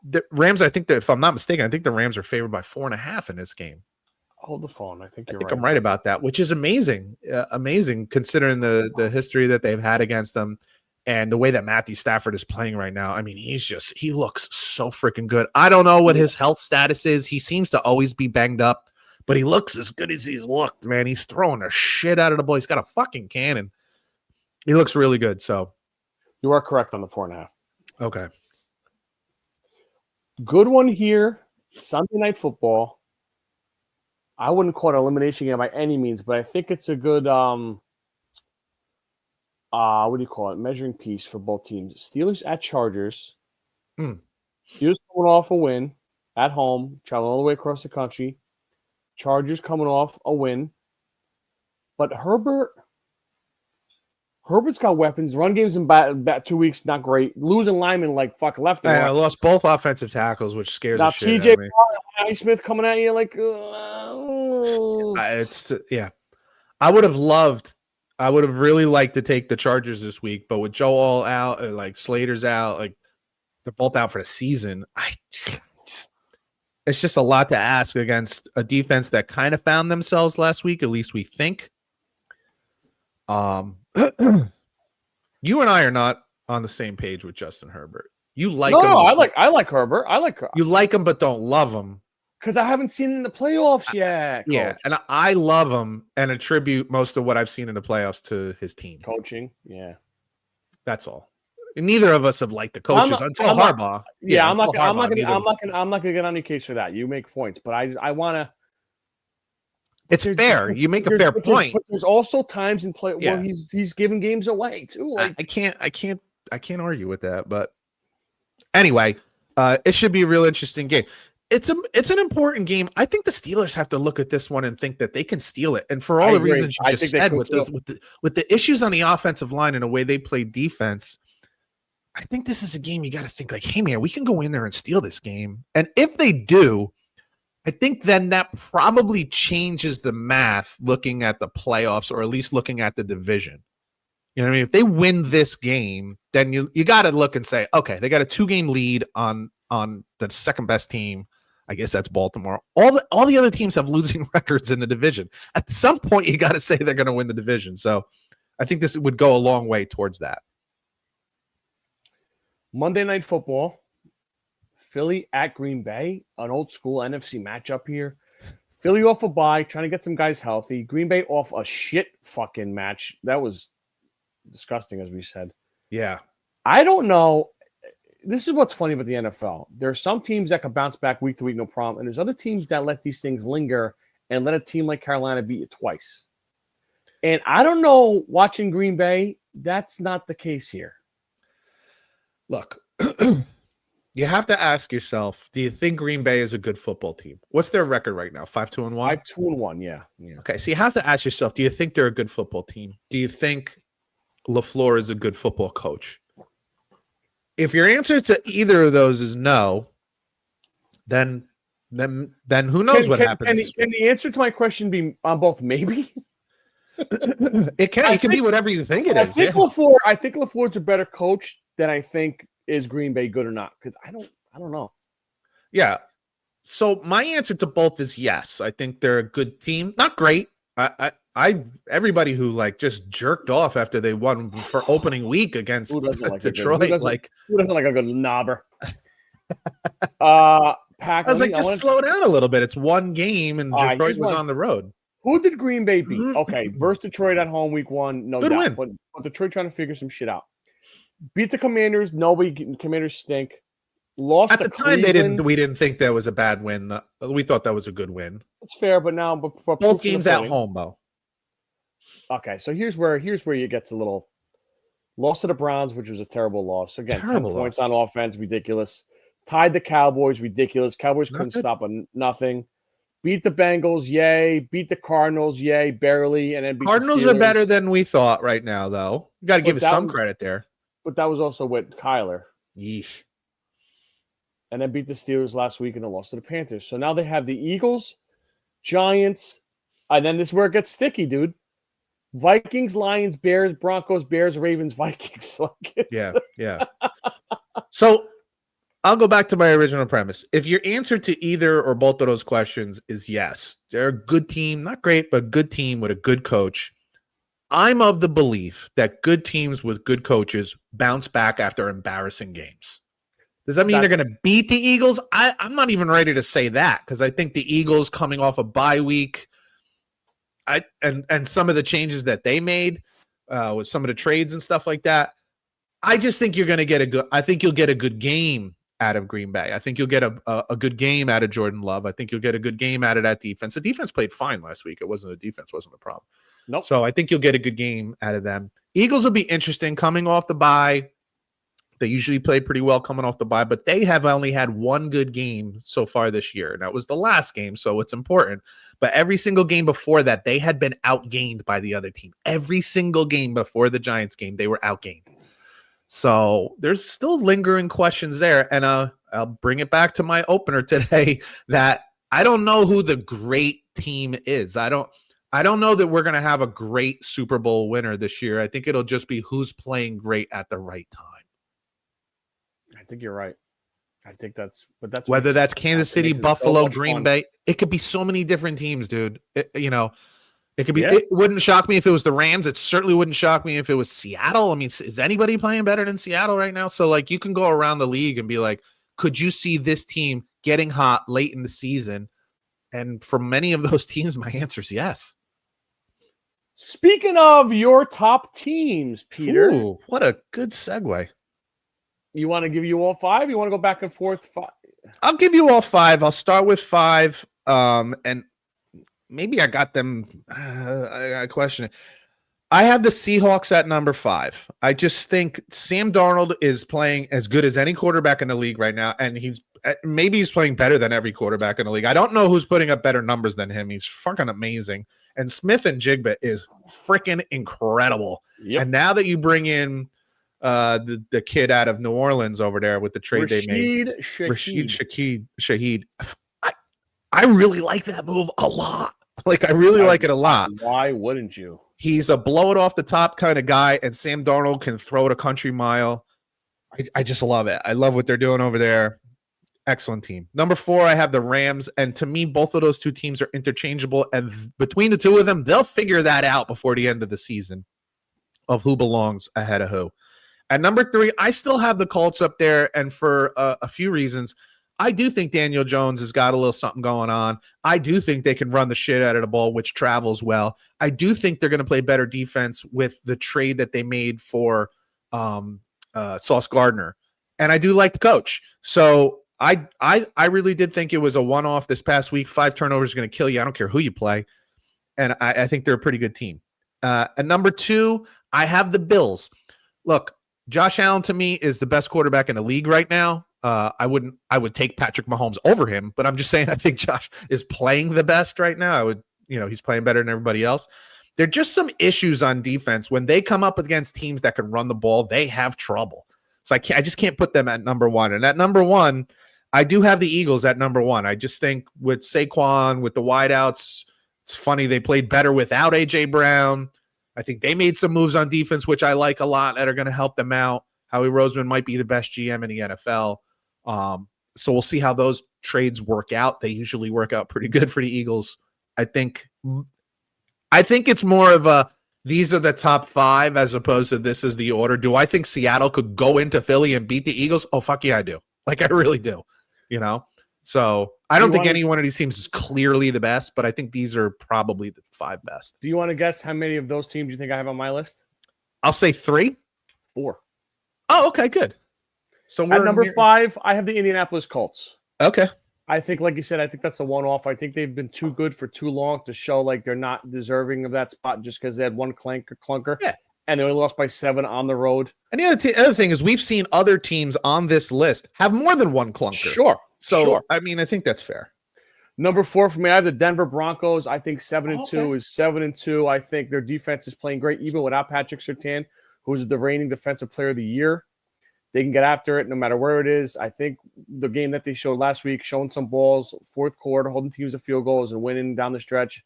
The Rams, I think that if I'm not mistaken, I think the Rams are favored by 4.5 in this game. Hold the phone. I think right. I'm right about that, which is amazing. Amazing considering the history that they've had against them and the way that Matthew Stafford is playing right now. I mean, he looks so freaking good. I don't know what his health status is. He seems to always be banged up. But he looks as good as he's looked, man. He's throwing the shit out of the ball. He's got a fucking cannon. He looks really good. So you are correct on the 4.5. Okay. Good one here. Sunday Night Football. I wouldn't call it an elimination game by any means, but I think it's a good what do you call it? Measuring piece for both teams. Steelers at Chargers. Steelers coming off a win at home, traveling all the way across the country. Chargers coming off a win. But Herbert's got weapons. Run games in about 2 weeks, not great. Losing linemen like fuck left and right. I lost both offensive tackles, which scares the shit TJ out of me. Smith coming at you like I would have really liked to take the Chargers this week, but with Joel out and like Slater's out, like they're both out for the season. It's just a lot to ask against a defense that kind of found themselves last week, at least we think. You and I are not on the same page with Justin Herbert. You like him? No, I like Herbert. You like him, but don't love him because I haven't seen him in the playoffs yet. Yeah, and I love him and attribute most of what I've seen in the playoffs to his team coaching. Yeah, that's all. Neither of us have liked the coaches until Harbaugh. I'm not gonna get on your case for that. You make points, but I want to. It's fair. You make a fair point. But there's also times in play where he's giving games away too. Like I can't argue with that. But anyway, it should be a real interesting game. It's an important game. I think the Steelers have to look at this one and think that they can steal it. And for all the reasons you just said, with the issues on the offensive line and the way they play defense. I think this is a game you got to think like, hey, man, we can go in there and steal this game. And if they do, I think then that probably changes the math looking at the playoffs or at least looking at the division. You know what I mean? If they win this game, then you got to look and say, okay, they got a 2-game lead on the second best team. I guess that's Baltimore. All the other teams have losing records in the division. At some point, you got to say they're going to win the division. So I think this would go a long way towards that. Monday Night Football, Philly at Green Bay, an old school NFC matchup here. Philly off a bye, trying to get some guys healthy. Green Bay off a shit fucking match. That was disgusting, as we said. Yeah. I don't know. This is what's funny about the NFL. There are some teams that can bounce back week to week, no problem. And there's other teams that let these things linger and let a team like Carolina beat you twice. And I don't know, watching Green Bay, that's not the case here. Look, you have to ask yourself, do you think Green Bay is a good football team? What's their record right now? 5-2-1? 5-2-1, yeah. Okay, so you have to ask yourself, do you think they're a good football team? Do you think LaFleur is a good football coach? If your answer to either of those is no, then who knows what happens? Can the answer to my question be on both maybe? It can be whatever you think it is. I think LaFleur's a better coach than I think is Green Bay good or not, because I don't know. Yeah. So my answer to both is yes. I think they're a good team. Not great. Everybody who like just jerked off after they won for opening week against Detroit, who doesn't like a good knobber? I was like, just slow down a little bit. It's one game, and Detroit was on the road. Who did Green Bay beat? Okay, versus Detroit at home, week 1, no doubt. But Detroit trying to figure some shit out. Beat the Commanders. Commanders stink. Lost at the time. We didn't think that was a bad win. We thought that was a good win. It's fair, but now both games at home, though. Okay, so here's where you get a little loss to the Browns, which was a terrible loss. Again, 10 points on offense, ridiculous. Tied the Cowboys, ridiculous. Cowboys couldn't stop nothing. Beat the Bengals, yay. Beat the Cardinals, yay, barely. And then beat Cardinals the are better than we thought right now, though. You got to give us some credit there. But that was also with Kyler. Yeesh. And then beat the Steelers last week and then lost to the Panthers. So now they have the Eagles, Giants, and then this is where it gets sticky, dude. Vikings, Lions, Bears, Broncos, Bears, Ravens, Vikings. Yeah. So I'll go back to my original premise. If your answer to either or both of those questions is yes, they're a good team, not great, but good team with a good coach. I'm of the belief that good teams with good coaches bounce back after embarrassing games. Does that mean they're going to beat the Eagles? I'm not even ready to say that, because I think the Eagles coming off a bye week, and some of the changes that they made with some of the trades and stuff like that, I just think you're going to get you'll get a good game out of Green Bay. I think you'll get a good game out of Jordan Love. I think you'll get a good game out of that defense. The defense played fine last week. The defense wasn't a problem. Nope. So I think you'll get a good game out of them. Eagles will be interesting coming off the bye. They usually play pretty well coming off the bye, but they have only had one good game so far this year. And that was the last game, so it's important. But every single game before that, they had been outgained by the other team. Every single game before the Giants game, they were outgained. So there's still lingering questions there. And I'll bring it back to my opener today that I don't know who the great team is. I don't know that we're going to have a great Super Bowl winner this year. I think it'll just be who's playing great at the right time. I think you're right. I think that's whether that's Kansas City, Buffalo, Green Bay. It could be so many different teams, dude. It could be. Yeah. It wouldn't shock me if it was the Rams. It certainly wouldn't shock me if it was Seattle. I mean, is anybody playing better than Seattle right now? So like, you can go around the league and be like, could you see this team getting hot late in the season? And for many of those teams, my answer is yes. Speaking of your top teams, Peter. Ooh, what a good segue. You want to give you all 5? You want to go back and forth? 5? I'll give you all 5. I'll start with 5. And maybe I got them. I question it. I have the Seahawks at number 5. I just think Sam Darnold is playing as good as any quarterback in the league right now. And he's playing better than every quarterback in the league. I don't know who's putting up better numbers than him. He's fucking amazing. And Smith and Jigba is freaking incredible. Yep. And now that you bring in the kid out of New Orleans over there with the trade they made. Rashid Shaheed. I really like that move a lot. Like, I really like it a lot. Why wouldn't you? He's a blow it off the top kind of guy, and Sam Darnold can throw it a country mile. I just love it. I love what they're doing over there. Excellent team. Number 4, I have the Rams, and to me, both of those two teams are interchangeable, and between the two of them, they'll figure that out before the end of the season of who belongs ahead of who. At number 3, I still have the Colts up there, and for a few reasons. I do think Daniel Jones has got a little something going on. I do think they can run the shit out of the ball, which travels well. I do think they're going to play better defense with the trade that they made for Sauce Gardner. And I do like the coach. So I really did think it was a one-off this past week. 5 turnovers is going to kill you. I don't care who you play. And I think they're a pretty good team. At number 2, I have the Bills. Look, Josh Allen to me is the best quarterback in the league right now. I would take Patrick Mahomes over him, but I'm just saying I think Josh is playing the best right now. He's playing better than everybody else. There are just some issues on defense. When they come up against teams that can run the ball, they have trouble. So I just can't put them at number 1. And at number 1, I do have the Eagles at number 1. I just think with Saquon, with the wideouts, it's funny they played better without A.J. Brown. I think they made some moves on defense, which I like a lot, that are going to help them out. Howie Roseman might be the best GM in the NFL. So we'll see how those trades work out. They usually work out pretty good for the Eagles. I think it's more of these are the top 5 as opposed to this is the order. Do I think Seattle could go into Philly and beat the Eagles? Oh, fuck yeah, I do. Like, I really do, So I don't think any one of these teams is clearly the best, but I think these are probably the 5 best. Do you want to guess how many of those teams you think I have on my list? I'll say 3. 4. Oh, okay, good. So at number 5, I have the Indianapolis Colts. Okay. I think, like you said, I think that's a one-off. I think they've been too good for too long to show like they're not deserving of that spot just because they had one clunker. Yeah. And they only lost by 7 on the road. And the other thing is we've seen other teams on this list have more than one clunker. Sure. So, I mean, I think that's fair. Number 4 for me, I have the Denver Broncos. I think 7-2 is 7-2. I think their defense is playing great, even without Patrick Surtain, who is the reigning defensive player of the year. They can get after it no matter where it is. I think the game that they showed last week, showing some balls, fourth quarter, holding teams to field goals and winning down the stretch.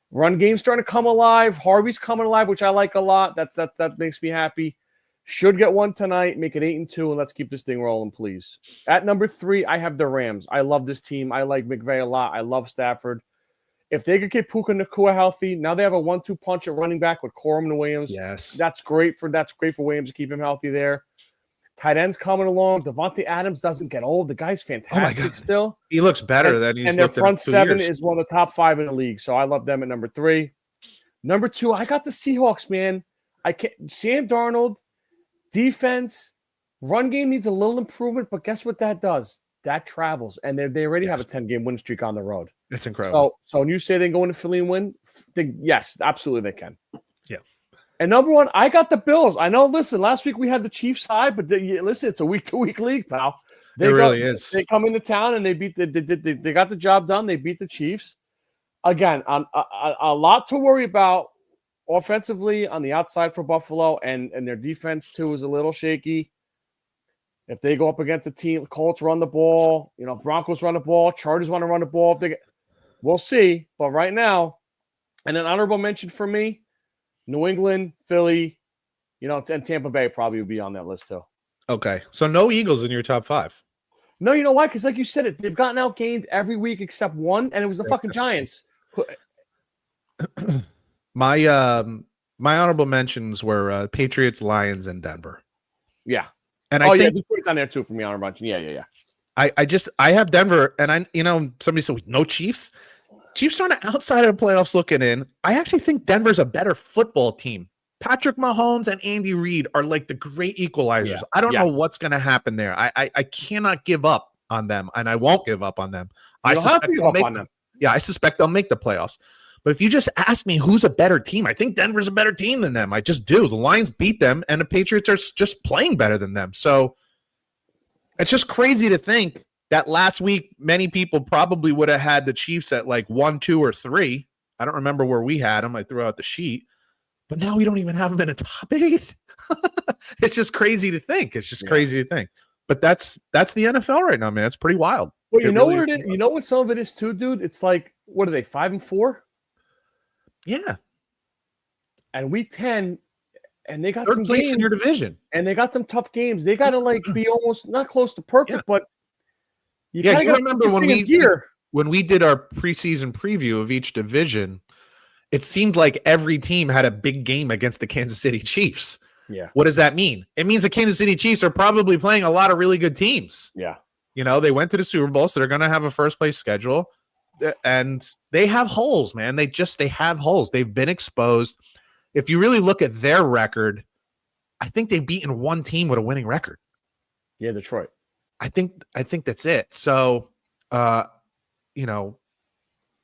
Run game's starting to come alive. Harvey's coming alive, which I like a lot. That makes me happy. Should get one tonight, make it 8-2, and let's keep this thing rolling, please. At number 3, I have the Rams. I love this team. I like McVay a lot. I love Stafford. If they could get Puka Nacua healthy, now they have a 1-2 punch at running back with Corum and Williams. Yes. That's great for Williams to keep him healthy there. Tight end's coming along. Devontae Adams doesn't get old. The guy's fantastic still. He looks better than he's and their front 7 is one of the top 5 in the league. So I love them at number 3. Number 2, I got the Seahawks, man. Sam Darnold, defense, run game needs a little improvement, but guess what that does? That travels. And they already have a 10-game win streak on the road. That's incredible. So when you say they can go into Philly and win, yes, absolutely they can. Yeah. And number 1, I got the Bills. I know, listen, last week we had the Chiefs high, but listen, it's a week-to-week league, pal. It really is. They come into town and they they got the job done. They beat the Chiefs. Again, a lot to worry about offensively on the outside for Buffalo, and their defense, too, is a little shaky. If they go up against a team, Colts run the ball, Broncos run the ball, Chargers want to run the ball. We'll see. But right now, and an honorable mention for me, New England, Philly, and Tampa Bay probably would be on that list too. Okay. So no Eagles in your top 5. No, you know why? Because like you said, they've gotten outgained every week except one, and it was the fucking Giants. My honorable mentions were Patriots, Lions, and Denver. Yeah. And I think you put it on there too for me, honorable mention. Yeah. I have Denver, and somebody said no Chiefs. Chiefs are outside of the playoffs looking in. I actually think Denver's a better football team. Patrick Mahomes and Andy Reid are like the great equalizers. Yeah. I don't know what's going to happen there. I cannot give up on them, and I won't give up on them. I suspect they'll make the playoffs. But if you just ask me who's a better team, I think Denver's a better team than them. I just do. The Lions beat them, and the Patriots are just playing better than them. So it's just crazy to think that last week, many people probably would have had the Chiefs at like 1, 2, or 3. I don't remember where we had them. I threw out the sheet. but now we don't even have them in a top 8. It's just crazy to think. Crazy to think. But that's the NFL right now, man. It's pretty wild. Well, you know what it is? You know what some of it is too, dude? It's like, what are they, 5-4? Yeah. And week 10, and they got third some place games in your division. And they got some tough games. They got to like be almost not close to perfect, but you remember when we did our preseason preview of each division, it seemed like every team had a big game against the Kansas City Chiefs. Yeah. What does that mean? It means the Kansas City Chiefs are probably playing a lot of really good teams. Yeah. They went to the Super Bowl, so they're going to have a first place schedule, and they have holes, man. They have holes. They've been exposed. If you really look at their record, I think they've beaten one team with a winning record. Yeah, Detroit. I think that's it. So,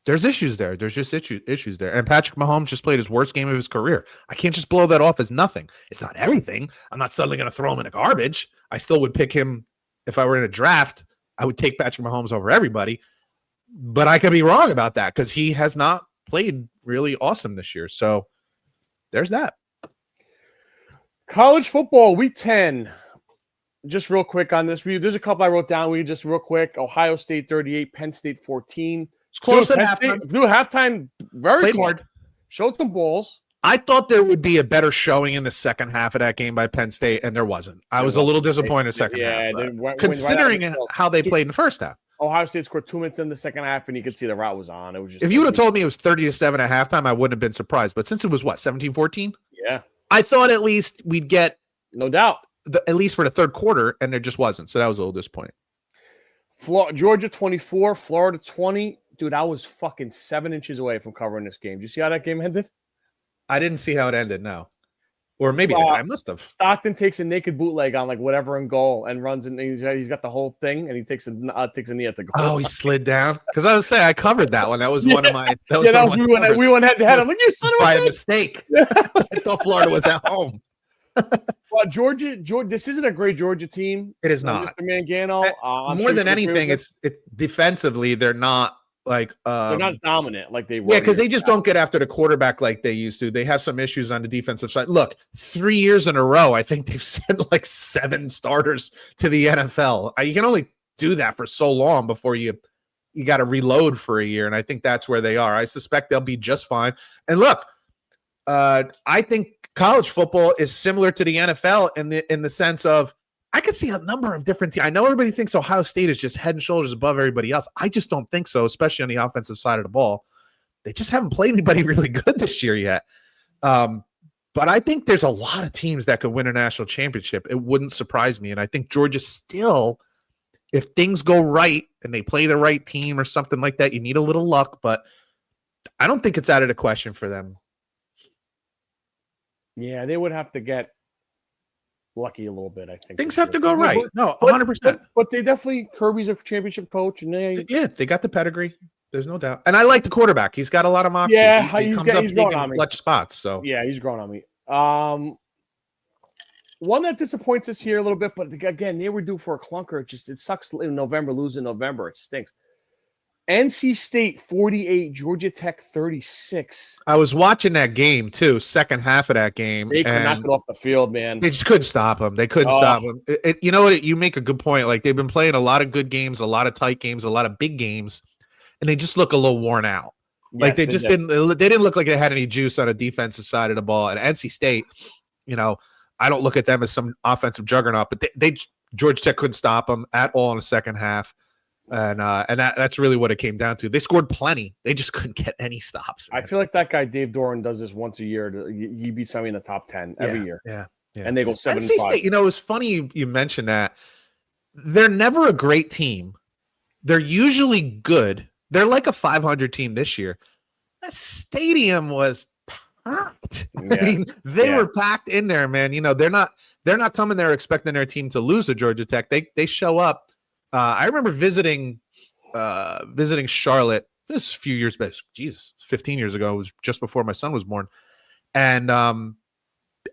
there's issues there. There's just issues there. And Patrick Mahomes just played his worst game of his career. I can't just blow that off as nothing. It's not everything. I'm not suddenly going to throw him in the garbage. I still would pick him if I were in a draft. I would take Patrick Mahomes over everybody. But I could be wrong about that because he has not played really awesome this year. So there's that. College football, week 10. Just real quick on this. There's a couple I wrote down. We just real quick. Ohio State 38, Penn State 14. It's close at halftime. Through halftime, very played hard. Showed some balls. I thought there would be a better showing in the second half of that game by Penn State, and there wasn't. I was a little disappointed in the second half. Considering how they played in the first half. Ohio State scored 2 minutes in the second half, and you could see the route was on. It was just. If you would have told me it was 30-7 at halftime, I wouldn't have been surprised. But since it was 17-14? Yeah. I thought at least we'd get, no doubt, at least for the third quarter, and there just wasn't. So that was a little disappointing. Georgia 24, Florida 20. Dude, I was fucking 7 inches away from covering this game. Did you see how that game ended? I didn't see how it ended, no. Or maybe I must have. Stockton takes a naked bootleg on like whatever in goal and runs, and he's got the whole thing, and he takes a knee at the goal. Oh, he slid down? Because I was saying I covered that one. That was one of my. We went head to head. I'm like, you son of a bitch. By mistake. I thought Florida was at home. Well, Georgia, this isn't a great Georgia team. It is not. Mr. Mangano. More than anything, it's defensively they're not like they're not dominant like they were. Yeah, because they just don't get after the quarterback like they used to. They have some issues on the defensive side. Look, 3 years in a row, I think they've sent like 7 starters to the NFL. You can only do that for so long before you got to reload for a year, and I think that's where they are. I suspect they'll be just fine. And look, I think college football is similar to the NFL in the sense of I could see a number of different teams. I know everybody thinks Ohio State is just head and shoulders above everybody else. I just don't think so, especially on the offensive side of the ball. They just haven't played anybody really good this year yet. But I think there's a lot of teams that could win a national championship. It wouldn't surprise me. And I think Georgia still, if things go right and they play the right team or something like that, you need a little luck. But I don't think it's out of the question for them. Yeah, they would have to get lucky a little bit, I think. Things have to go right. No, 100%. But they definitely, Kirby's a championship coach. And they got the pedigree. There's no doubt. And I like the quarterback. He's got a lot of moxie. Yeah, he comes up big in clutch spots. So yeah, he's growing on me. One that disappoints us here a little bit, but again, they were due for a clunker. It sucks in November, lose in November. It stinks. NC State 48, Georgia Tech 36. I was watching that game too, second half of that game. They could not get off the field, man. They just couldn't stop them. They couldn't stop them. You know what? You make a good point. Like they've been playing a lot of good games, a lot of tight games, a lot of big games, and they just look a little worn out. Yes, like they didn't look like they had any juice on the defensive side of the ball. And NC State, I don't look at them as some offensive juggernaut, but they Georgia Tech couldn't stop them at all in the second half. And that's really what it came down to. They scored plenty. They just couldn't get any stops. Man. I feel like that guy Dave Doran does this once a year. He beats somebody in the top 10 every year. Yeah. And they go 7-5. NC State, it's funny you mentioned that. They're never a great team. They're usually good. They're like a 500 team this year. That stadium was packed. Yeah. I mean, they were packed in there, man. They're not coming there expecting their team to lose to Georgia Tech. They show up. I remember visiting Charlotte this a few years back. Jesus, 15 years ago. It was just before my son was born. And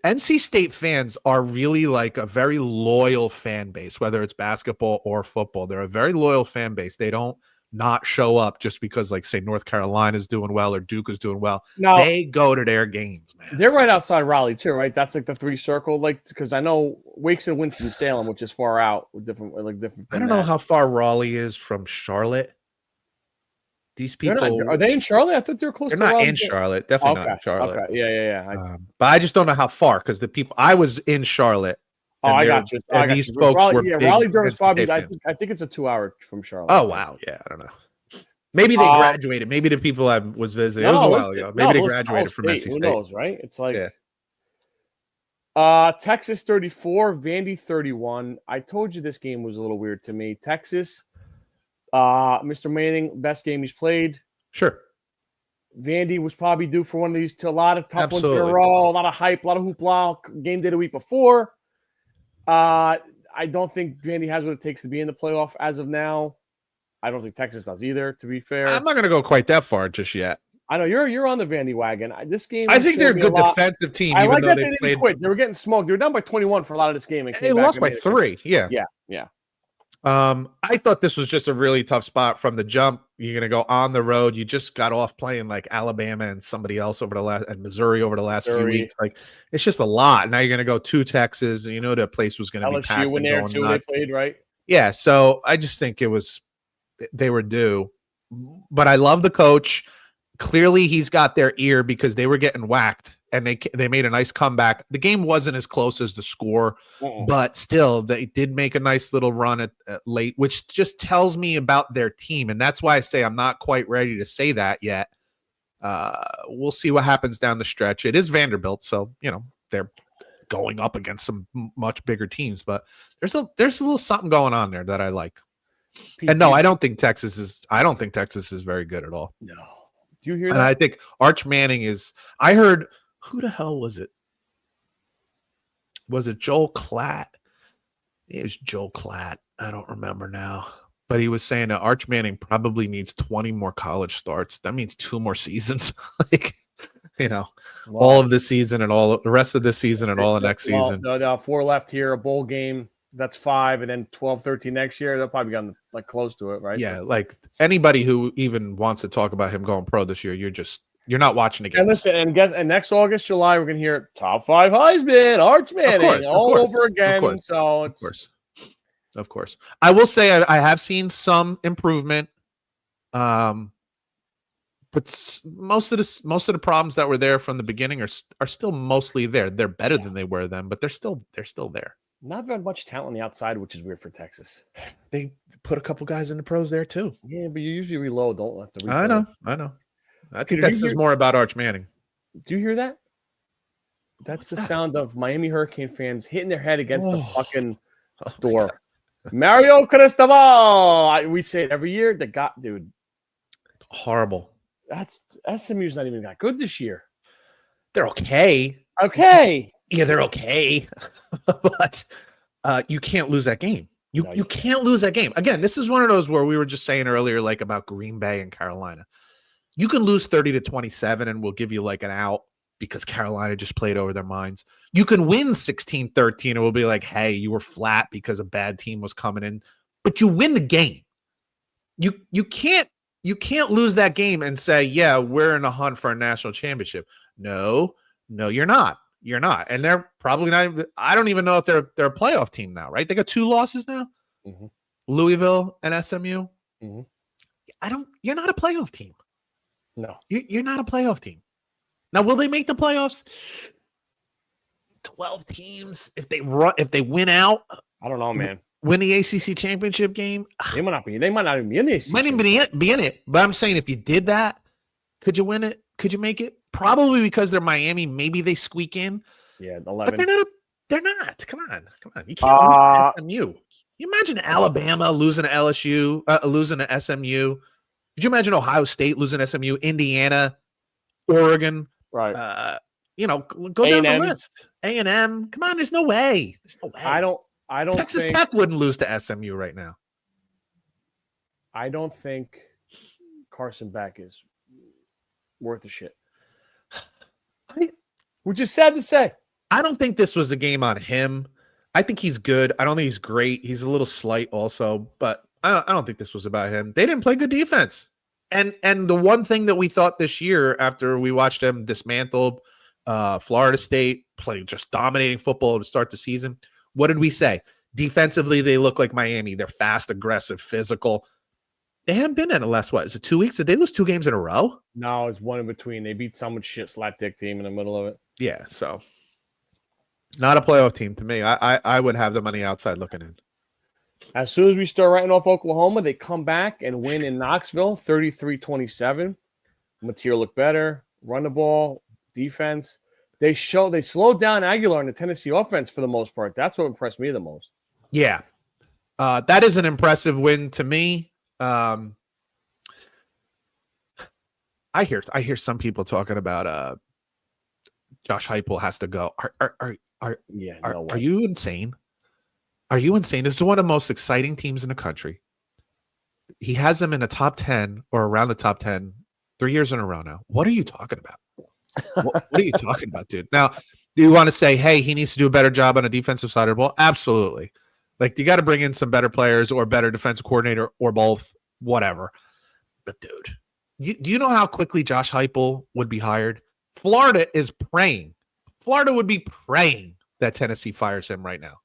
NC State fans are really like a very loyal fan base, whether it's basketball or football. They're a very loyal fan base. They don't not show up just because, like, say, North Carolina's doing well or Duke is doing well. Now, they go to their games, man. They're right outside Raleigh too, right? That's like the 3 circle, like, because I know Wake's in Winston-Salem, which is far out, different. I don't know how far Raleigh is from Charlotte. These people are they in Charlotte? I thought they were close. They're to not Raleigh. in Charlotte. Definitely not in Charlotte. Okay, yeah. But I just don't know how far because the people I was in Charlotte. I got you. And these folks were big Raleigh Durham's NC probably. State fans. I think it's a 2-hour from Charlotte. Oh wow, yeah, I don't know. Maybe they graduated. Maybe the people I was visiting. It was a while ago. Maybe they graduated from NC State. Who knows, right? It's like Texas 34, Vandy 31. I told you this game was a little weird to me. Texas, Mr. Manning, best game he's played. Sure. Vandy was probably due for one of these, to a lot of tough ones in a row, a lot of hype, a lot of hoopla. Game day the week before. I don't think Vandy has what it takes to be in the playoff as of now. I don't think Texas does either, to be fair. I'm not going to go quite that far just yet. I know you're on the Vandy wagon. This game, I think they're a good defensive team. I like that they didn't quit. They were getting smoked. They were down by 21 for a lot of this game. And they lost by 3. Yeah. I thought this was just a really tough spot from the jump. You're going to go on the road. You just got off playing like Alabama and somebody else and Missouri over the last few weeks. Like, it's just a lot. Now you're going to go to Texas, and the place was going to be packed. LSU in there too. Nuts. They played, right? Yeah. So I just think they were due. But I love the coach. Clearly, he's got their ear because they were getting whacked. And they made a nice comeback. The game wasn't as close as the score, but still, they did make a nice little run at late, which just tells me about their team. And that's why I say I'm not quite ready to say that yet. We'll see what happens down the stretch. It is Vanderbilt, so they're going up against some much bigger teams. But there's a little something going on there that I like. And no, I don't think Texas is very good at all. No, do you hear that? And I think Arch Manning is. I heard. Who the hell was it? Was it Joel Klatt? It was Joel Klatt. I don't remember now. But he was saying that Arch Manning probably needs 20 more college starts. That means 2 more seasons. All of this season and all the rest of this season and all the next season. No, 4 left here, a bowl game. That's 5, and then 12, 13 next year. They'll probably gotten like close to it, right? Yeah, like anybody who even wants to talk about him going pro this year, you're not watching again. And listen, and next August, July, we're gonna hear top 5 Heisman, Arch Manning, all over again. Of course. I will say I have seen some improvement, but most of the problems that were there from the beginning are still mostly there. They're better than they were then, but they're still there. Not very much talent on the outside, which is weird for Texas. They put a couple guys in the pros there too. Yeah, but you usually reload. Don't have to reload. I know. I think this is more about Arch Manning. Do you hear that? That's the sound of Miami Hurricane fans hitting their head against the fucking door. Mario Cristobal. We say it every year. Dude. Horrible. SMU's not even that good this year. They're okay. Okay. Yeah, they're okay. But you can't lose that game. You can't lose that game. Again, this is one of those where we were just saying earlier, like about Green Bay and Carolina. You can lose 30-27 and we'll give you like an out because Carolina just played over their minds. You can win 16-13 and we'll be like, hey, you were flat because a bad team was coming in. But you win the game. You can't lose that game and say, yeah, we're in a hunt for a national championship. No, you're not. You're not. And they're probably not even, I don't even know if they're a playoff team now, right? They got 2 losses now. Mm-hmm. Louisville and SMU. Mm-hmm. You're not a playoff team. No. You're not a playoff team. Now, will they make the playoffs? 12 teams. If they win out. I don't know, man. Win the ACC championship game. They might not even be in the ACC. Might even be in it. But I'm saying if you did that, could you win it? Could you make it? Probably because they're Miami. Maybe they squeak in. Yeah, 11. But they're not. Come on. You can't lose to SMU. You imagine Alabama losing to LSU, losing to SMU. Could you imagine Ohio State losing to SMU, Indiana, Oregon? Right. Go down the list. A&M. Come on, there's no way. I don't Texas Tech wouldn't lose to SMU right now. I don't think Carson Beck is worth a shit. Which is sad to say. I don't think this was a game on him. I think he's good. I don't think he's great. He's a little slight also, but I don't think this was about him. They didn't play good defense. And the one thing that we thought this year after we watched them dismantle Florida State, play just dominating football to start the season, what did we say? Defensively, they look like Miami. They're fast, aggressive, physical. They haven't been in the last, what, is it 2 weeks? Did they lose 2 games in a row? No, it's one in between. They beat some shit slap dick team in the middle of it. Yeah, so not a playoff team to me. I would have them on the outside looking in. As soon as we start writing off Oklahoma, they come back and win in Knoxville, 33-27. Material look better, run the ball, defense. They slowed down Aguilar in the Tennessee offense for the most part. That's what impressed me the most. Yeah, that is an impressive win to me. I hear some people talking about Josh Heupel has to go. Are you insane? Are you insane? This is one of the most exciting teams in the country. He has them in the top 10 or around the top 10 3 years in a row now. What are you talking about? What are you talking about, dude? Now, do you want to say, hey, he needs to do a better job on the defensive side of the ball? Absolutely. Like, you got to bring in some better players or better defensive coordinator or both, whatever. But, dude, do you know how quickly Josh Heupel would be hired? Florida is praying. Florida would be praying that Tennessee fires him right now.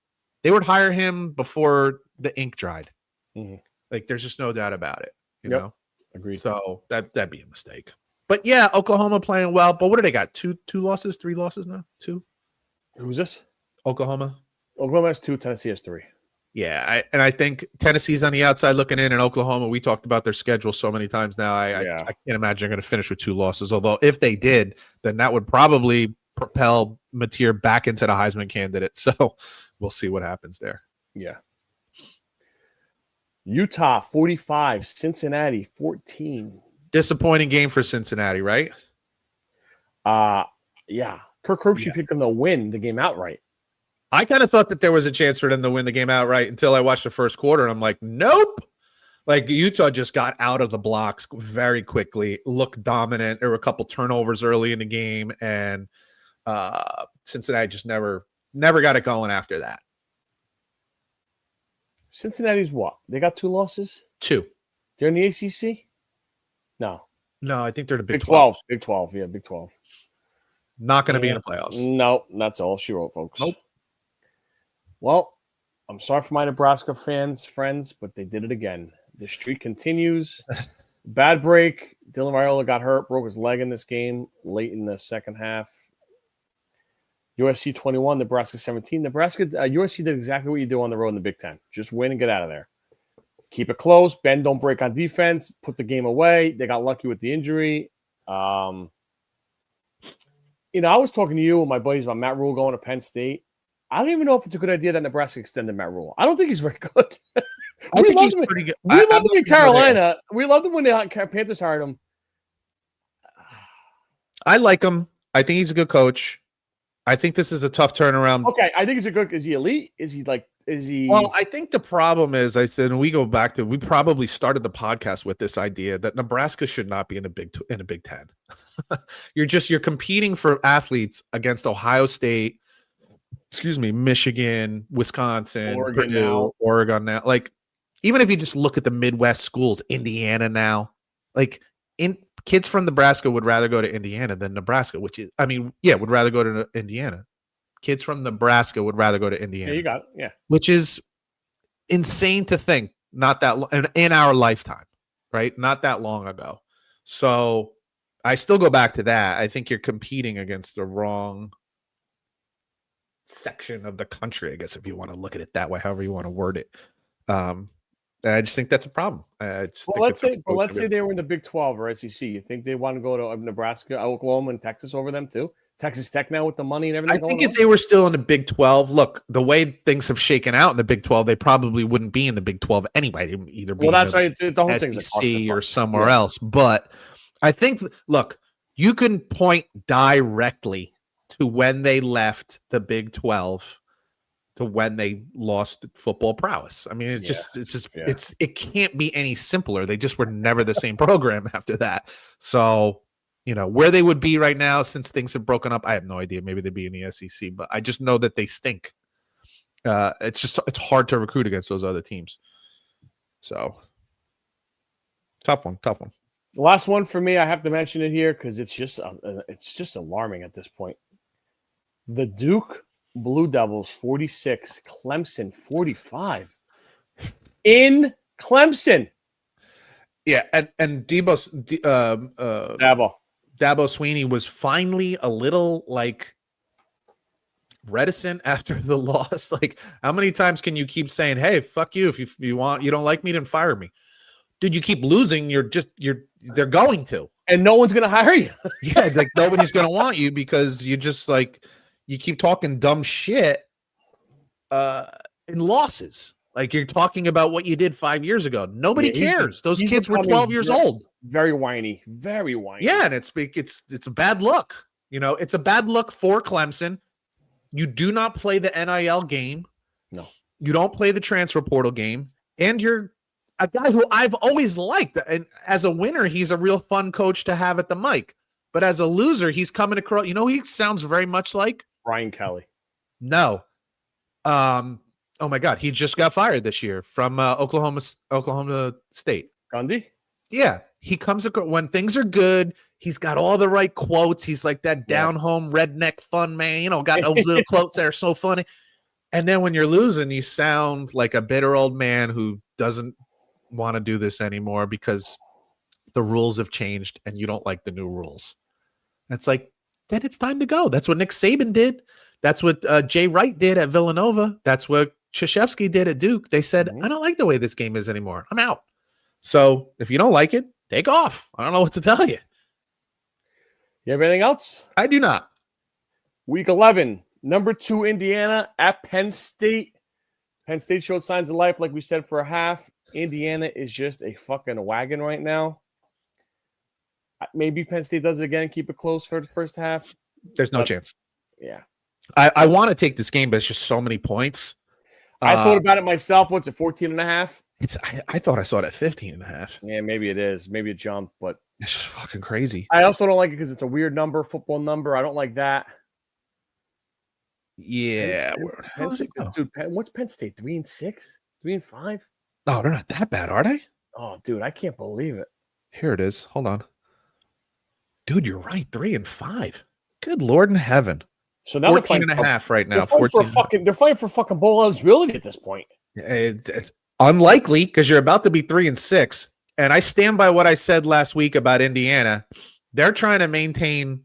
They would hire him before the ink dried. Mm-hmm. Like, there's just no doubt about it. You know? Agreed. So that'd be a mistake. But yeah, Oklahoma playing well. But what do they got? Two losses, 3 losses now? 2? Who's this? Oklahoma. Oklahoma has 2, Tennessee has 3. Yeah, I think Tennessee's on the outside looking in, and Oklahoma, we talked about their schedule so many times now. I can't imagine they're going to finish with 2 losses. Although if they did, then that would probably propel Mateer back into the Heisman candidate. So we'll see what happens there. Yeah. Utah 45, Cincinnati 14. Disappointing game for Cincinnati, right? Yeah. Kirk Herbstreit picked them to win the game outright. I kind of thought that there was a chance for them to win the game outright until I watched the first quarter, and I'm like, nope. Like, Utah just got out of the blocks very quickly, looked dominant. There were a couple turnovers early in the game, and Cincinnati just never got it going after that. Cincinnati's what? They got 2 losses? 2. They're in the ACC? No, I think they're the Big 12. Big 12, yeah, Big 12. Not going to be in the playoffs. No, that's all she wrote, folks. Nope. Well, I'm sorry for my Nebraska friends, but they did it again. The streak continues. Bad break. Dylan Raiola got hurt, broke his leg in this game late in the second half. USC 21, Nebraska 17. USC did exactly what you do on the road in the Big Ten. Just win and get out of there. Keep it close. Bend, don't break on defense. Put the game away. They got lucky with the injury. I was talking to you and my buddies about Matt Rule going to Penn State. I don't even know if it's a good idea that Nebraska extended Matt Rule. I don't think he's very good. I think he's pretty good. We loved him in Carolina. We loved him when the Panthers hired him. I like him. I think he's a good coach. I think this is a tough turnaround. Okay, I think he's a good. Is he elite? Is he? Well, I think the problem is, I said, and we go back to, we probably started the podcast with this idea that Nebraska should not be in a Big Ten. You're competing for athletes against Ohio State, Michigan, Wisconsin, Purdue, Oregon now. Like, even if you just look at the Midwest schools, Indiana now, like, kids from Nebraska would rather go to Indiana than Nebraska, would rather go to Indiana. Kids from Nebraska would rather go to Indiana. Yeah, you got it. Yeah. Which is insane to think, not that in our lifetime, right? Not that long ago. So I still go back to that. I think you're competing against the wrong section of the country, I guess, if you want to look at it that way, however you want to word it. And I just think that's a problem. Let's say they were in the Big 12 or SEC. You think they want to go to Nebraska, Oklahoma, and Texas over them too? Texas Tech now with the money and everything. I think if they were still in the Big 12, look, the way things have shaken out in the Big 12, they probably wouldn't be in the Big 12 anyway. They would either be that's right. The whole SEC or somewhere else. But I think, look, you can point directly to when they left the Big 12 to when they lost football prowess. I mean, it can't be any simpler. They just were never the same program after that. So, where they would be right now since things have broken up, I have no idea. Maybe they'd be in the SEC, but I just know that they stink. It's hard to recruit against those other teams. So tough one. The last one for me, I have to mention it here because it's just alarming at this point. The Duke Blue Devils 46, Clemson 45. In Clemson. Yeah, and Dabo Sweeney was finally a little like reticent after the loss. Like, how many times can you keep saying, "Hey, fuck you, if you don't like me, then fire me"? Dude, you keep losing, they're going to. And no one's gonna hire you. Yeah, like nobody's gonna want you because you just like you keep talking dumb shit in losses. Like you're talking about what you did 5 years ago. Nobody cares. Those kids were 12 years old. Very whiny. Very whiny. Yeah, and it's a bad look. You know, it's a bad look for Clemson. You do not play the NIL game. No. You don't play the transfer portal game. And you're a guy who I've always liked. And as a winner, he's a real fun coach to have at the mic. But as a loser, he's coming across. You know, he sounds very much like Brian Kelly. No. Oh my God, he just got fired this year from Oklahoma State. Gundy? Yeah, he comes across when things are good. He's got all the right quotes. He's like that down home redneck fun man. You know, got those little quotes that are so funny. And then when you're losing, you sound like a bitter old man who doesn't want to do this anymore because the rules have changed and you don't like the new rules. It's like, then it's time to go. That's what Nick Saban did. That's what Jay Wright did at Villanova. That's what Krzyzewski did at Duke. They said, I don't like the way this game is anymore. I'm out. So if you don't like it, take off. I don't know what to tell you. You have anything else? I do not. Week 11, number 2 Indiana at Penn State. Penn State showed signs of life, like we said, for a half. Indiana is just a fucking wagon right now. Maybe Penn State does it again, keep it close for the first half. There's no chance. Yeah. I want to take this game, but it's just so many points. I thought about it myself. What's it, 14.5? I thought I saw it at 15.5. Yeah, maybe it is. Maybe a jump, but it's just fucking crazy. I also don't like it because it's a weird number, football number. I don't like that. Yeah. Dude, what's Penn State? 3-6? 3-5? Oh, they're not that bad, are they? Oh, dude, I can't believe it. Here it is. Hold on. Dude, you're right. 3-5. Good Lord in heaven. So now 14.5 right now. They're fighting for fucking bowl eligibility at this point. It's unlikely because you're about to be 3-6. And I stand by what I said last week about Indiana. They're trying to maintain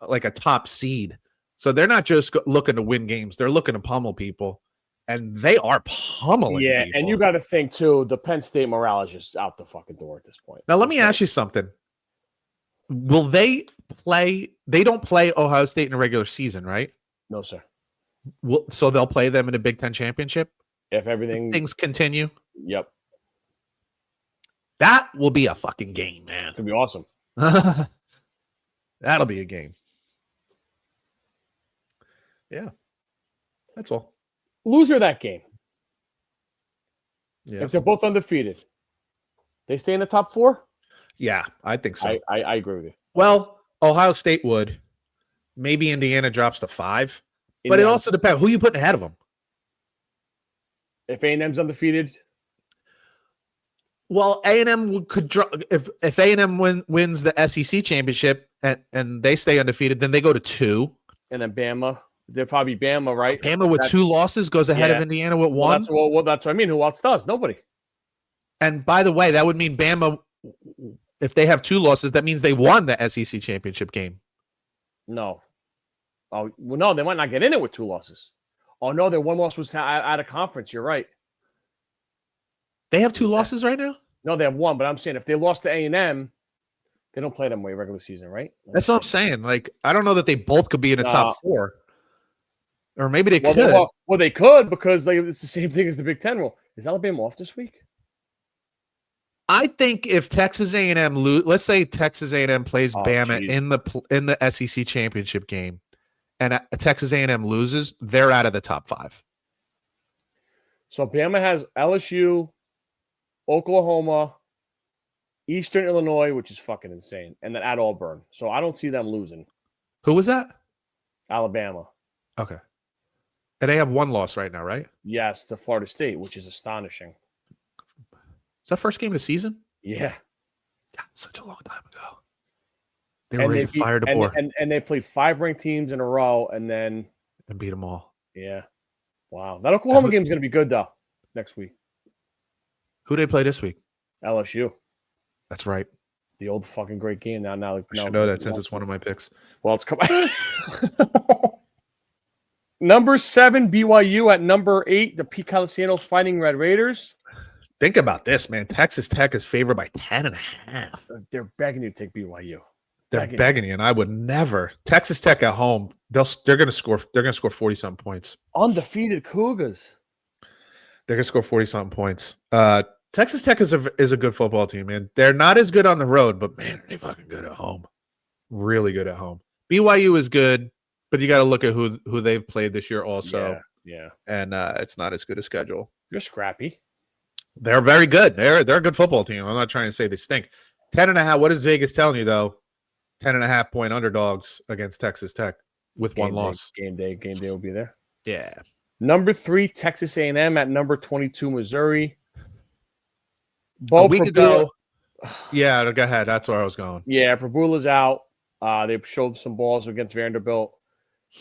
like a top seed. So they're not just looking to win games. They're looking to pummel people. And they are pummeling people. And you got to think, too, the Penn State morale is just out the fucking door at this point. Now, let me ask you something. Will they play? They don't play Ohio State in a regular season, right? No, sir. So they'll play them in a Big Ten championship? If things continue? Yep. That will be a fucking game, man. It'll be awesome. That'll be a game. Yeah. That's all. Loser that game. Yes. If they're both undefeated, they stay in the top 4? Yeah, I think so. I agree with you. Well, Ohio State would. Maybe Indiana drops to 5. But it also depends. Who you putting ahead of them? If A&M's undefeated? Well, A&M could drop. If A&M wins the SEC championship and they stay undefeated, then they go to 2. And then Bama. They're probably Bama, right? Bama with 2 losses goes ahead of Indiana with 1. Well, that's what I mean. Who else does? Nobody. And by the way, that would mean Bama, if they have 2 losses, that means they won the SEC championship game. No. Oh, well, no, they might not get in it with 2 losses. Oh, no, their 1 loss was out of conference. You're right. They have 2 losses right now? No, they have 1, but I'm saying if they lost to A&M, they don't play them way regular season, right? That's what I'm saying. Like, I don't know that they both could be in the top 4. Or maybe they could. Well, they could because it's the same thing as the Big Ten rule. Is Alabama off this week? I think if Texas A&M let's say Texas A&M plays Bama in the SEC championship game, and Texas A&M loses, they're out of the top 5. So Bama has LSU, Oklahoma, Eastern Illinois, which is fucking insane, and then at Auburn. So I don't see them losing. Who was that? Alabama. Okay. And they have 1 loss right now, right? Yes, to Florida State, which is astonishing. that first game of the season? Yeah. God, such a long time ago. They were ready to fire DeBoer. And they played 5 ranked teams in a row and beat them all. Yeah. Wow. That Oklahoma game is going to be good, though, next week. Who do they play this week? LSU. That's right. The old fucking great game. Now I should know that since it's one of my picks. Well, it's coming. Number 7, BYU. At number 8, the Pete Calaciano Fighting Red Raiders. Think about this, man. Texas Tech is favored by 10.5. They're begging you to take BYU. They're begging you, and I would never. Texas Tech at home, they're going to score. They're going to score 40-something points. Undefeated Cougars. They're going to score 40-something points. Texas Tech is a good football team, man. They're not as good on the road, but man, they're fucking good at home. Really good at home. BYU is good, but you got to look at who they've played this year also. Yeah. And it's not as good a schedule. They're scrappy. They're very good. They're a good football team. I'm not trying to say they stink. 10.5. What is Vegas telling you though? 10.5 point underdogs against Texas Tech with one loss. Game day will be there. Yeah. Number 3, Texas A&M. At number 22, Missouri. A week ago. Yeah, go ahead. That's where I was going. Yeah, Prabula's out. They showed some balls against Vanderbilt.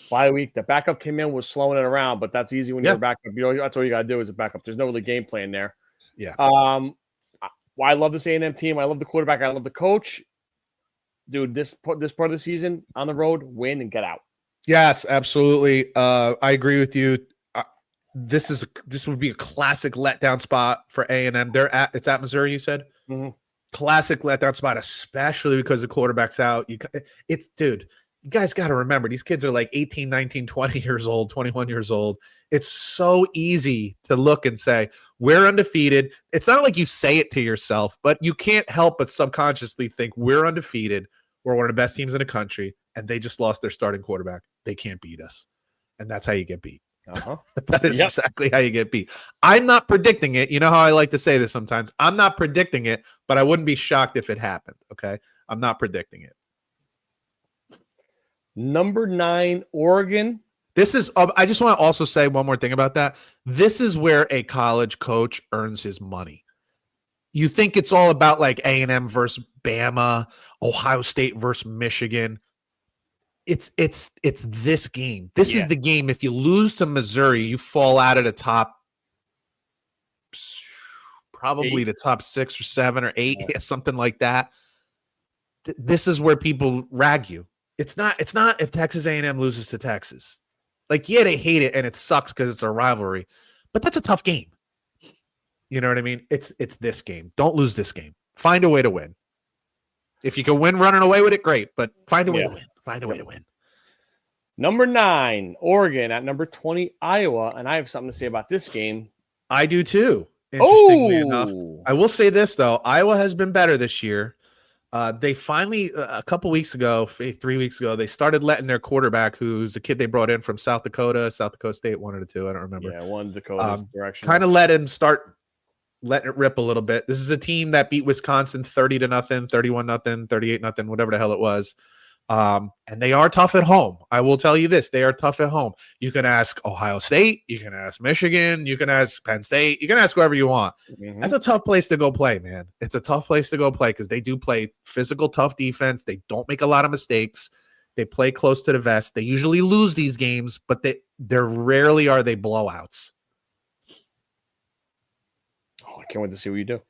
Bye week. The backup came in, was slowing it around, but that's easy when you're a backup. That's all you got to do is a backup. There's no really game plan there. Yeah. I love this A&M team. I love the quarterback. I love the coach. Dude, this part of the season on the road, win and get out. Yes, absolutely. I agree with you. This would be a classic letdown spot for A&M. It's at Missouri, you said? Mm-hmm. Classic letdown spot, especially because the quarterback's out. Dude, you guys got to remember, these kids are like 18, 19, 20 years old, 21 years old. It's so easy to look and say, we're undefeated. It's not like you say it to yourself, but you can't help but subconsciously think we're undefeated. We're one of the best teams in the country, and they just lost their starting quarterback. They can't beat us. And that's how you get beat. Uh-huh. That is exactly how you get beat. I'm not predicting it. You know how I like to say this sometimes? I'm not predicting it, but I wouldn't be shocked if it happened, okay? I'm not predicting it. Number 9, Oregon. This is, I just want to also say one more thing about that. This is where a college coach earns his money. You think it's all about like A&M versus Bama, Ohio State versus Michigan. It's this game. This is the game. If you lose to Missouri, you fall out of the top, probably the top 6 or 7 or 8, something like that. This is where people rag you. It's not if Texas A&M loses to Texas. Like, yeah, they hate it and it sucks because it's a rivalry, but that's a tough game. You know what I mean? It's this game. Don't lose this game. Find a way to win. If you can win running away with it, great, but find a way to win. Find a way to win. Number 9, Oregon. At number 20, Iowa. And I have something to say about this game. I do too. Interestingly enough. I will say this, though. Iowa has been better this year. They finally, a couple weeks ago, 3 weeks ago, they started letting their quarterback, who's a kid they brought in from South Dakota State, one of the two, I don't remember. Yeah, one Dakota direction. Kind of let him start letting it rip a little bit. This is a team that beat Wisconsin 30-0, 31-0, 38-0, whatever the hell it was. And they are tough at home. I will tell you this. They are tough at home. You can ask Ohio State. You can ask Michigan. You can ask Penn State. You can ask whoever you want. Mm-hmm. That's a tough place to go play, man. It's a tough place to go play because they do play physical, tough defense. They don't make a lot of mistakes. They play close to the vest. They usually lose these games, but they're rarely are they blowouts. Oh, I can't wait to see what you do.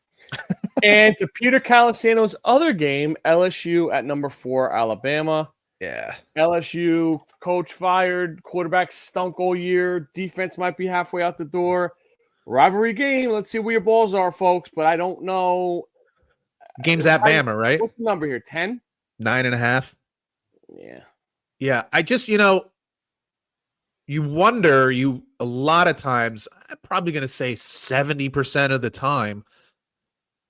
And to Peter Calaciano's other game, LSU at number 4, Alabama. Yeah. LSU coach fired, quarterback stunk all year, defense might be halfway out the door. Rivalry game. Let's see where your balls are, folks. But I don't know. Game's at Bama, right? What's the number here? 10? 9.5. Yeah. Yeah. I just, you wonder, a lot of times, I'm probably going to say 70% of the time,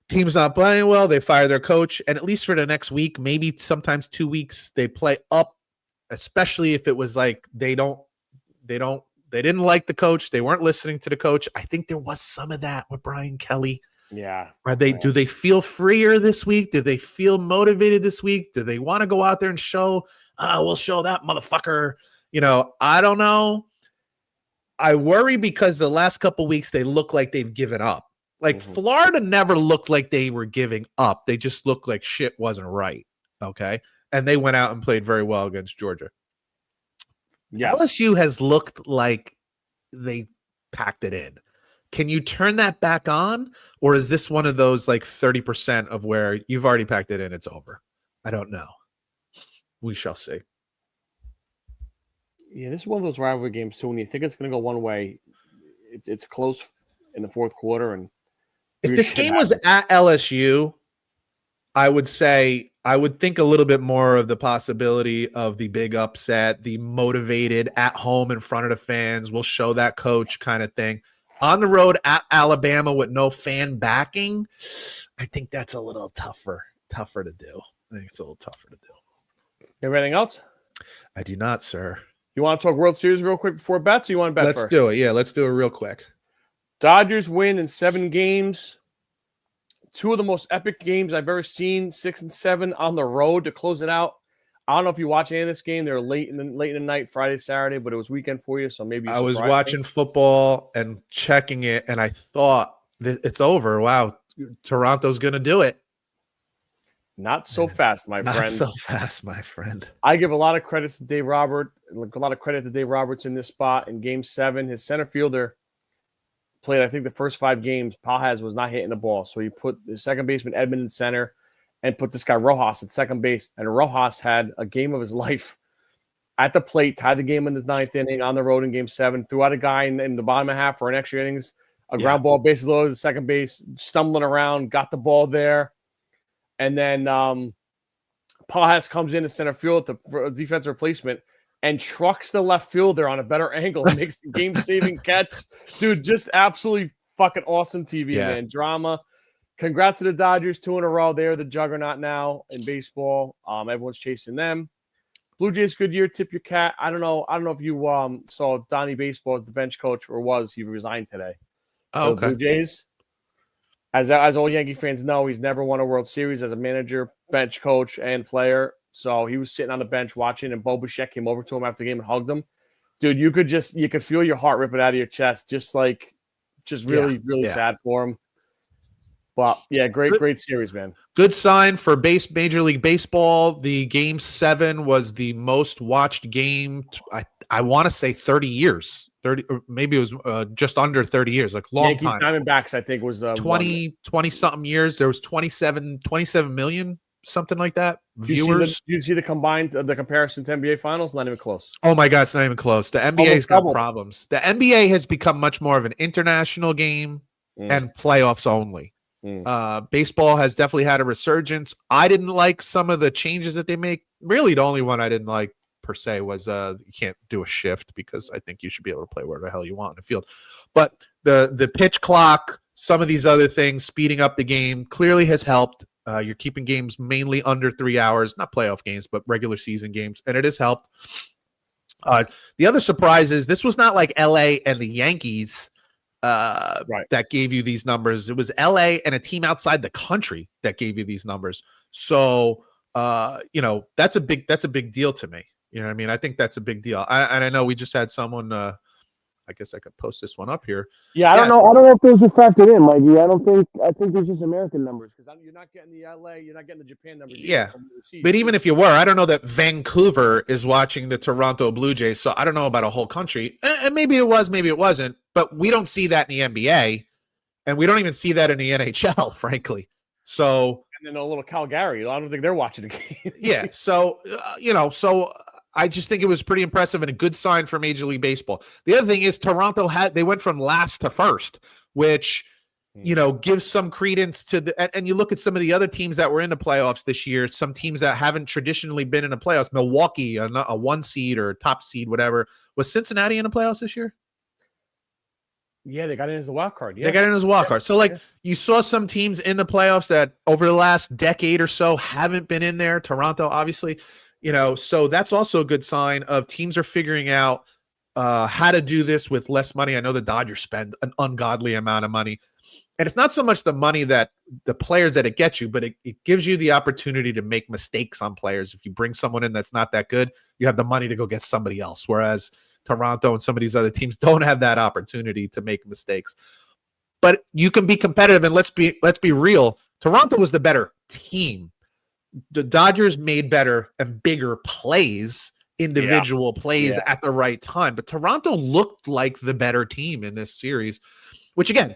team's not playing well. They fire their coach. And at least for the next week, maybe sometimes 2 weeks, they play up, especially if it was like they didn't like the coach. They weren't listening to the coach. I think there was some of that with Brian Kelly. Yeah. Do they feel freer this week? Do they feel motivated this week? Do they want to go out there and show, we'll show that motherfucker? I don't know. I worry because the last couple weeks they look like they've given up. Like Florida never looked like they were giving up. They just looked like shit wasn't right. Okay. And they went out and played very well against Georgia. Yes. LSU has looked like they packed it in. Can you turn that back on? Or is this one of those like 30% of where you've already packed it in, it's over? I don't know. We shall see. Yeah, this is one of those rivalry games too. When you think it's going to go one way, it's close in the fourth quarter. And if this game was at LSU, I would think a little bit more of the possibility of the big upset, the motivated at home in front of the fans. We'll show that coach kind of thing. On the road at Alabama with no fan backing, I think that's a little tougher to do. I think it's a little tougher to do. Anything else? I do not, sir. You want to talk World Series real quick before bets, or you want to bet Let's first? do it. Yeah, let's do it real quick. Dodgers win in 7 games. 2 of the most epic games I've ever seen, 6 and 7 on the road to close it out. I don't know if you watch any of this game. They were late in the night, Friday, Saturday, but it was weekend for you, so maybe I was watching football and checking it, and I thought it's over. Wow, Toronto's going to do it. Not so fast, my friend. Not so fast, my friend. I give a lot of credit to Dave Roberts. A lot of credit to Dave Roberts in this spot in Game 7. His center fielder played, I think, the first 5 games. Pajaz was not hitting the ball, so he put the second baseman Edmund in center and put this guy Rojas at second base. And Rojas had a game of his life at the plate, tied the game in the 9th inning on the road in Game 7, threw out a guy in the bottom of half for an extra innings, a ground ball, bases loaded to second base, stumbling around, got the ball there. And then Pajaz comes in center field at the defensive replacement and trucks the left fielder on a better angle and makes the game-saving catch. Dude, just absolutely fucking awesome TV, man. Drama. Congrats to the Dodgers, 2 in a row. They're the juggernaut now in baseball. Everyone's chasing them. Blue Jays, good year. Tip your cat. I don't know if you saw Donnie Baseball as the bench coach, or he resigned today. Oh, okay. Blue Jays. As all Yankee fans know, he's never won a World Series as a manager, bench coach, and player. So he was sitting on the bench watching, and Bo Bichette came over to him after the game and hugged him. Dude, you could feel your heart ripping out of your chest, just really sad for him. But yeah, great series, man. Good sign for Major League Baseball. The Game 7 was the most watched game. I want to say 30 years. 30, or maybe it was just under 30 years, like long Yankees time. Diamondbacks, I think, was 20 something years. There was 27 million, something like that. Viewers. Do you see the comparison to NBA Finals? Not even close. Oh my God, it's not even close. The NBA's got problems. The NBA has become much more of an international game and playoffs only. Baseball has definitely had a resurgence. I didn't like some of the changes that they make. Really, the only one I didn't like per se was you can't do a shift, because I think you should be able to play where the hell you want in the field. But the pitch clock, some of these other things, speeding up the game clearly has helped. You're keeping games mainly under 3 hours, not playoff games, but regular season games, and it has helped. The other surprise is this was not like LA and the Yankees that gave you these numbers. It was LA and a team outside the country that gave you these numbers. So that's a big deal to me. You know what I mean? I think that's a big deal. And I know we just had someone, I guess I could post this one up here. Yeah, I don't know if those are factored in, Mikey. I think there's just American numbers, because you're not getting the LA, you're not getting the Japan numbers. Yeah, but even if you were, I don't know that Vancouver is watching the Toronto Blue Jays, so I don't know about a whole country. And maybe it was, maybe it wasn't, but we don't see that in the NBA, and we don't even see that in the NHL, frankly. So, and then a little Calgary, I don't think they're watching the game. Yeah, so so I just think it was pretty impressive and a good sign for Major League Baseball. The other thing is Toronto they went from last to first, which gives some credence to and you look at some of the other teams that were in the playoffs this year, some teams that haven't traditionally been in the playoffs. Milwaukee, a 1 seed or top seed, whatever. Was Cincinnati in the playoffs this year? Yeah, they got in as a wild card. Yeah. They got in as a wild card. So, you saw some teams in the playoffs that over the last decade or so haven't been in there. Toronto, obviously, so that's also a good sign of teams are figuring out how to do this with less money. I know the Dodgers spend an ungodly amount of money. And it's not so much the money that the players that it gets you, but it gives you the opportunity to make mistakes on players. If you bring someone in that's not that good, you have the money to go get somebody else. Whereas Toronto and some of these other teams don't have that opportunity to make mistakes. but you can be competitive. And let's be real. Toronto was the better team. The Dodgers made better and bigger plays, individual plays at the right time. But Toronto looked like the better team in this series, which again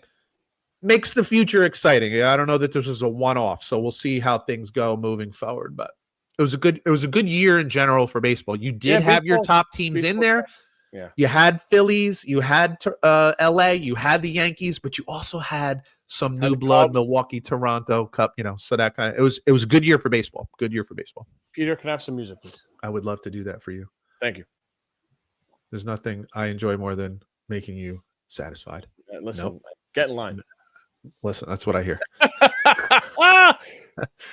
makes the future exciting. I don't know that this was a one-off, so we'll see how things go moving forward. But it was a good year in general for baseball. You did have your top teams in there. Yeah. You had Phillies, you had LA, you had the Yankees, but you also had some new blood, Milwaukee, Toronto Cup, so that kind of it was a good year for baseball. Good year for baseball. Peter, can I have some music, please? I would love to do that for you. Thank you. There's nothing I enjoy more than making you satisfied. Listen, get in line. Listen, that's what I hear.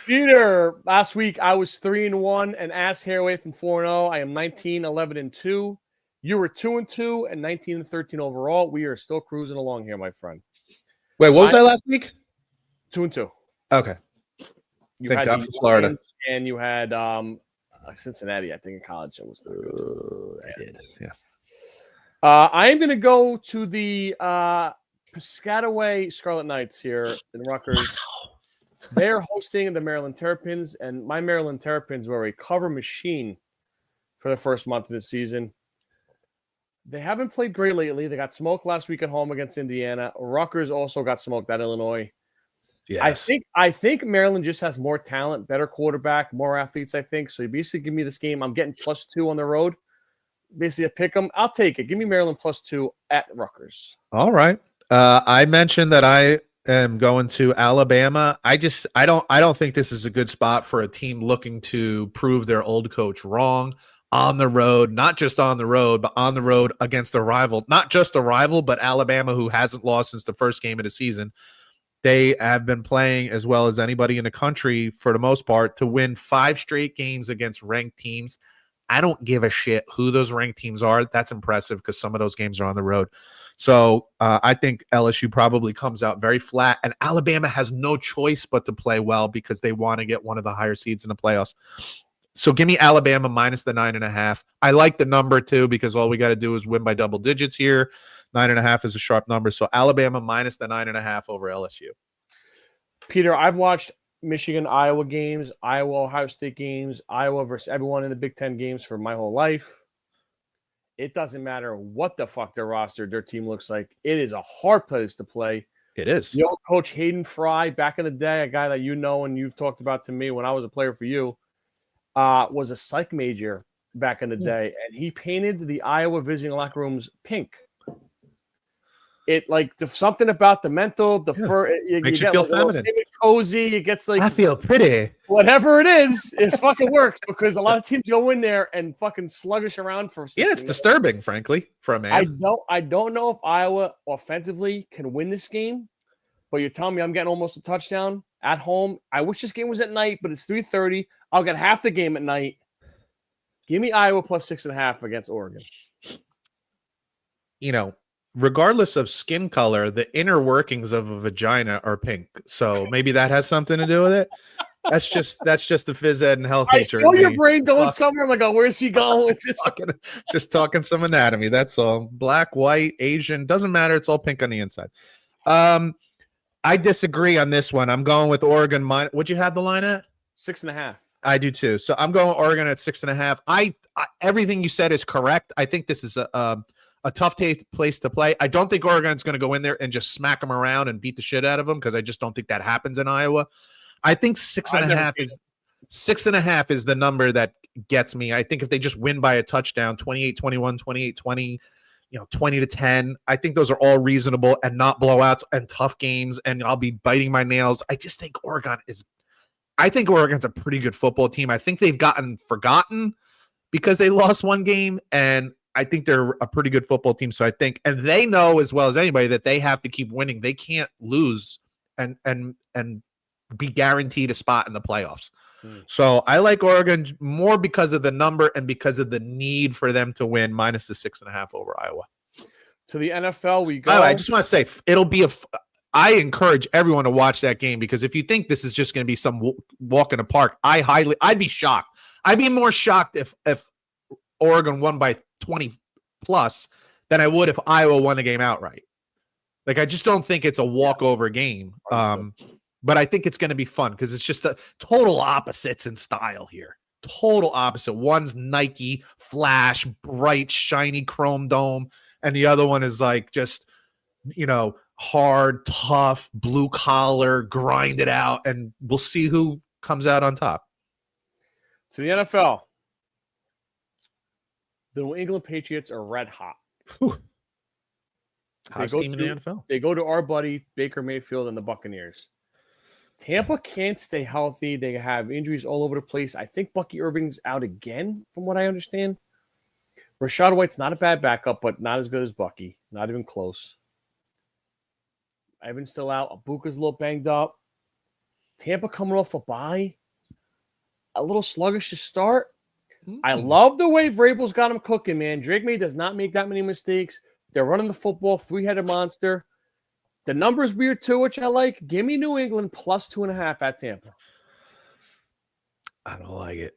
Peter, last week I was 3-1 and ass hair away from 4-0. I am 19-11-2. You were 2-2 and 19-13 overall. We are still cruising along here, my friend. Wait, what was I last week? 2-2. Okay. Thank God for Florida. And you had Cincinnati, I think, in college. It was I did. Yeah. I am going to go to the Piscataway Scarlet Knights here in Rutgers. Wow. They're hosting the Maryland Terrapins, and my Maryland Terrapins were a cover machine for the first month of the season. They haven't played great lately. They got smoked last week at home against Indiana. Rutgers also got smoked at Illinois. Yes. I think Maryland just has more talent, better quarterback, more athletes, I think. So you basically give me this game. I'm getting +2 on the road. Basically a pick 'em. I'll take it. Give me Maryland +2 at Rutgers. All right. I mentioned that I am going to Alabama. I don't think this is a good spot for a team looking to prove their old coach wrong. On the road, not just on the road, but on the road against a rival, not just a rival, but Alabama, who hasn't lost since the first game of the season. They have been playing as well as anybody in the country for the most part to win 5 straight games against ranked teams. I don't give a shit who those ranked teams are. That's impressive because some of those games are on the road. So I think LSU probably comes out very flat, and Alabama has no choice but to play well because they want to get one of the higher seeds in the playoffs. So give me Alabama minus the 9.5. I like the number too because all we got to do is win by double digits here. 9.5 is a sharp number. So Alabama minus the 9.5 over LSU. Peter, I've watched Michigan, Iowa games, Iowa, Ohio State games, Iowa versus everyone in the Big Ten games for my whole life. It doesn't matter what the fuck their team looks like. It is a hard place to play. It is. The old coach Hayden Fry, back in the day, a guy that you know and you've talked about to me when I was a player for you, was a psych major back in the day, and he painted the Iowa visiting locker rooms pink. It something about the mental, fur. Makes you feel feminine, cozy. It gets I feel pretty. Whatever it is, it fucking works because a lot of teams go in there and fucking sluggish around for. It's disturbing, frankly, for a man. I don't know if Iowa offensively can win this game, but you're telling me I'm getting almost a touchdown at home. I wish this game was at night, but it's 3:30. I'll get half the game at night. Give me Iowa +6.5 against Oregon. Regardless of skin color, the inner workings of a vagina are pink. So maybe that has something to do with it. That's just the phys ed and health teacher. I saw your brain going somewhere. I'm like, where's he going with this? Just talking some anatomy. That's all. Black, white, Asian, doesn't matter. It's all pink on the inside. I disagree on this one. I'm going with Oregon. What'd you have the line at? 6.5. I do too. So I'm going Oregon at 6.5. I everything you said is correct. I think this is a tough place to play. I don't think Oregon's going to go in there and just smack them around and beat the shit out of them because I just don't think that happens in Iowa. I think 6.5 is the number that gets me. I think if they just win by a touchdown, 28-21, 28-20, 20-10, I think those are all reasonable and not blowouts and tough games, and I'll be biting my nails. I just think Oregon's a pretty good football team. I think they've gotten forgotten because they lost one game, and I think they're a pretty good football team. So I think, and they know as well as anybody that they have to keep winning. They can't lose and be guaranteed a spot in the playoffs. So I like Oregon more because of the number and because of the need for them to win minus the 6.5 over Iowa. To the NFL we go. I just want to say I encourage everyone to watch that game because if you think this is just going to be some walk in the park, I'd be shocked. I'd be more shocked if Oregon won by 20 plus than I would if Iowa won the game outright. Like, I just don't think it's a walkover game. But I think it's going to be fun because it's just the total opposites in style here. Total opposite. One's Nike, flash, bright, shiny chrome dome, and the other one is like just, hard, tough, blue collar, grind it out, and we'll see who comes out on top. To the NFL, the New England Patriots are red hot. Hottest team in the NFL. They go to our buddy Baker Mayfield and the Buccaneers. Tampa can't stay healthy. They have injuries all over the place. I think Bucky Irving's out again, from what I understand. Rashad White's not a bad backup, but not as good as Bucky. Not even close. Evan's still out. Abuka's a little banged up. Tampa coming off a bye. A little sluggish to start. I love the way Vrabel's got him cooking, man. Drake May does not make that many mistakes. They're running the football, three-headed monster. The number's weird too, which I like. Give me New England plus 2.5 at Tampa. I don't like it.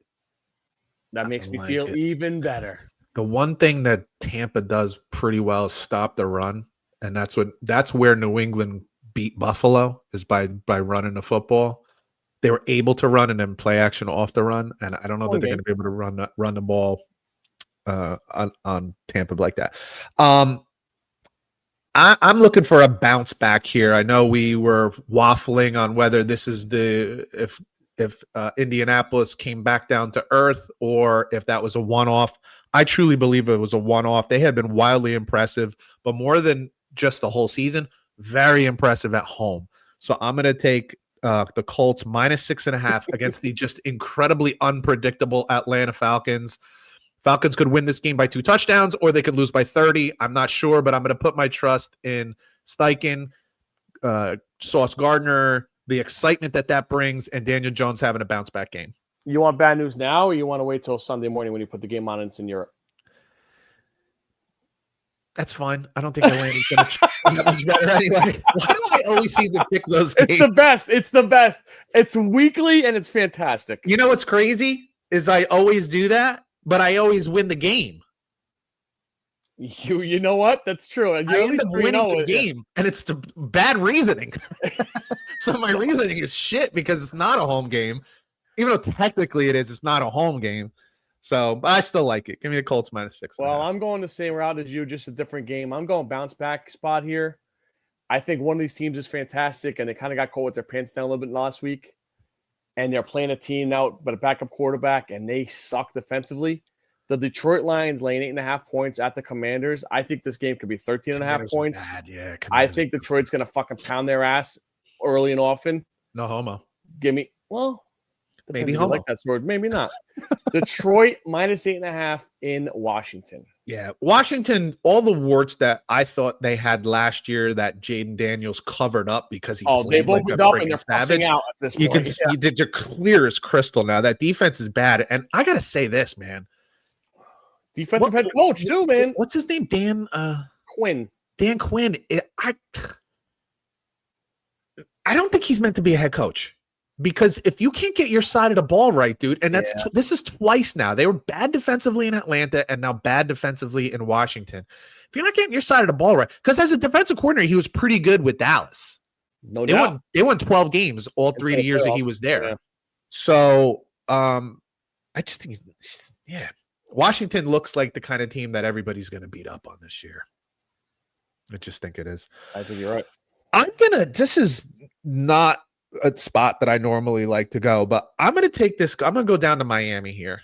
That makes me feel even better. The one thing that Tampa does pretty well is stop the run, and that's where New England beat Buffalo, is by running the football. They were able to run and then play action off the run, and I don't know that they're going to be able to run the ball on Tampa like that. I'm looking for a bounce back here. I know we were waffling on whether this is if Indianapolis came back down to earth or if that was a one-off. I truly believe it was a one-off. They had been wildly impressive, but more than just the whole season, very impressive at home. So I'm going to take the Colts minus 6.5 against the just incredibly unpredictable Atlanta Falcons. Falcons could win this game by 2 touchdowns, or they could lose by 30. I'm not sure, but I'm going to put my trust in Steichen, Sauce Gardner, the excitement that brings, and Daniel Jones having a bounce-back game. You want bad news now, or you want to wait till Sunday morning when you put the game on and it's in Europe? That's fine. I don't think Atlanta's going to be much better anyway. Why do I always seem to pick those games? It's the best. It's the best. It's weekly, and it's fantastic. You know what's crazy is I always do that, but I always win the game. You know what? That's true. I end up winning the game, and it's the bad reasoning. So my reasoning is shit because it's not a home game. Even though technically it is, it's not a home game. So I still like it. Give me the Colts minus 6. Well, I'm going the same route as you, just a different game. I'm going bounce back spot here. I think one of these teams is fantastic, and they kind of got caught with their pants down a little bit last week. And they're playing a team now, but a backup quarterback, and they suck defensively. The Detroit Lions laying 8.5 points at the Commanders. I think this game could be 13.5 points. Yeah, I think Detroit's going to fucking pound their ass early and often. No homo. Maybe homo. Like that word. Maybe not. Detroit minus 8.5 in Washington. Yeah, Washington, all the warts that I thought they had last year that Jaden Daniels covered up because he played like a freaking savage. Out at this point. You can see they're clear as crystal now. That defense is bad. And I got to say this, man. Defensive head coach, too, man. What's his name? Quinn. Dan Quinn. I don't think he's meant to be a head coach. Because if you can't get your side of the ball right, dude, and this is twice now. They were bad defensively in Atlanta and now bad defensively in Washington. If you're not getting your side of the ball right, because as a defensive coordinator, he was pretty good with Dallas. No doubt. They won 12 games all 3 years that he was there. Yeah. So I just think Washington looks like the kind of team that everybody's going to beat up on this year. I just think it is. I think you're right. This is not a spot that I normally like to go, but I'm going to take this. I'm going to go down to Miami here.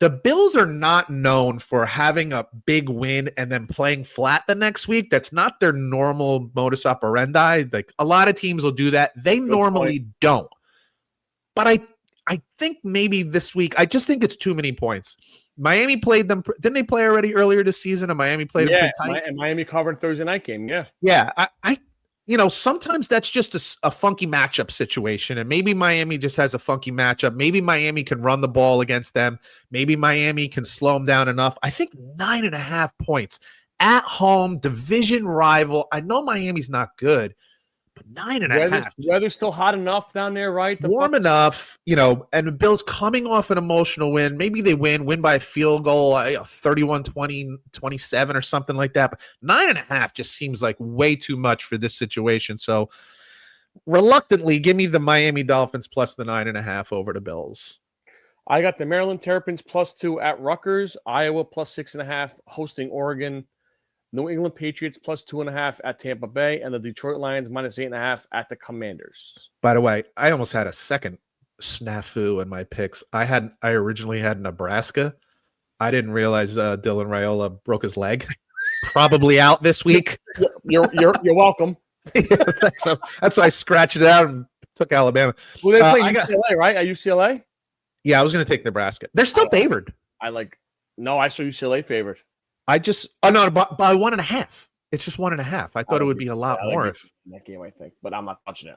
The Bills are not known for having a big win and then playing flat the next week. That's not their normal modus operandi. Like a lot of teams will do that. They normally don't. But I think maybe this week, I just think it's too many points. Miami played them. Didn't they play already earlier this season? And Miami played them pretty tight. And Miami covered Thursday night game. Yeah. Yeah. Sometimes that's just a funky matchup situation. And maybe Miami just has a funky matchup. Maybe Miami can run the ball against them. Maybe Miami can slow them down enough. I think 9.5 points at home, division rival. I know Miami's not good, But 9.5. Weather's still hot enough down there, right? Warm enough, and the Bills coming off an emotional win. Maybe they win by a field goal, 31-20, 27 or something like that. But 9.5 just seems like way too much for this situation. So reluctantly, give me the Miami Dolphins plus the 9.5 over the Bills. I got the Maryland Terrapins +2 at Rutgers, Iowa +6.5 hosting Oregon, New England Patriots +2.5 at Tampa Bay, and the Detroit Lions -8.5 at the Commanders. By the way, I almost had a second snafu in my picks. I originally had Nebraska. I didn't realize Dylan Raiola broke his leg. Probably out this week. You're welcome. That's why I scratched it out and took Alabama. Well, they play UCLA, right? At UCLA? Yeah, I was going to take Nebraska. They're still favored. I saw UCLA favored. By 1.5. It's just 1.5. I thought it would be a lot more if in that game, I think, but I'm not touching it.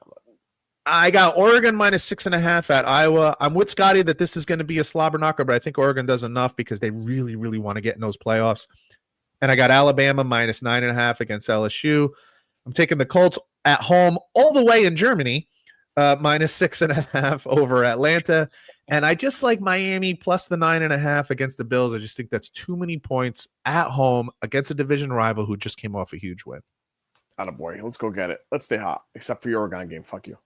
I got Oregon -6.5 at Iowa. I'm with Scotty that this is going to be a slobber knocker, but I think Oregon does enough because they really, really want to get in those playoffs. And I got Alabama -9.5 against LSU. I'm taking the Colts at home all the way in Germany, -6.5 over Atlanta. And I just like Miami plus the 9.5 against the Bills. I just think that's too many points at home against a division rival who just came off a huge win. Attaboy. Let's go get it. Let's stay hot, except for your Oregon game. Fuck you.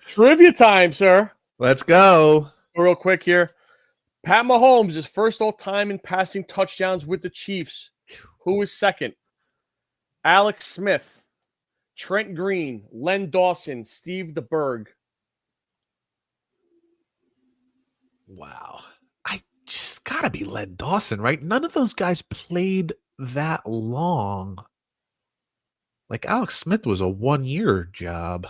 Trivia time, sir. Let's go. Real quick here. Pat Mahomes is first all time in passing touchdowns with the Chiefs. Who is second? Alex Smith, Trent Green, Len Dawson, Steve DeBerg. Wow. I just got to be Len Dawson, right? None of those guys played that long. Like Alex Smith was a 1-year job.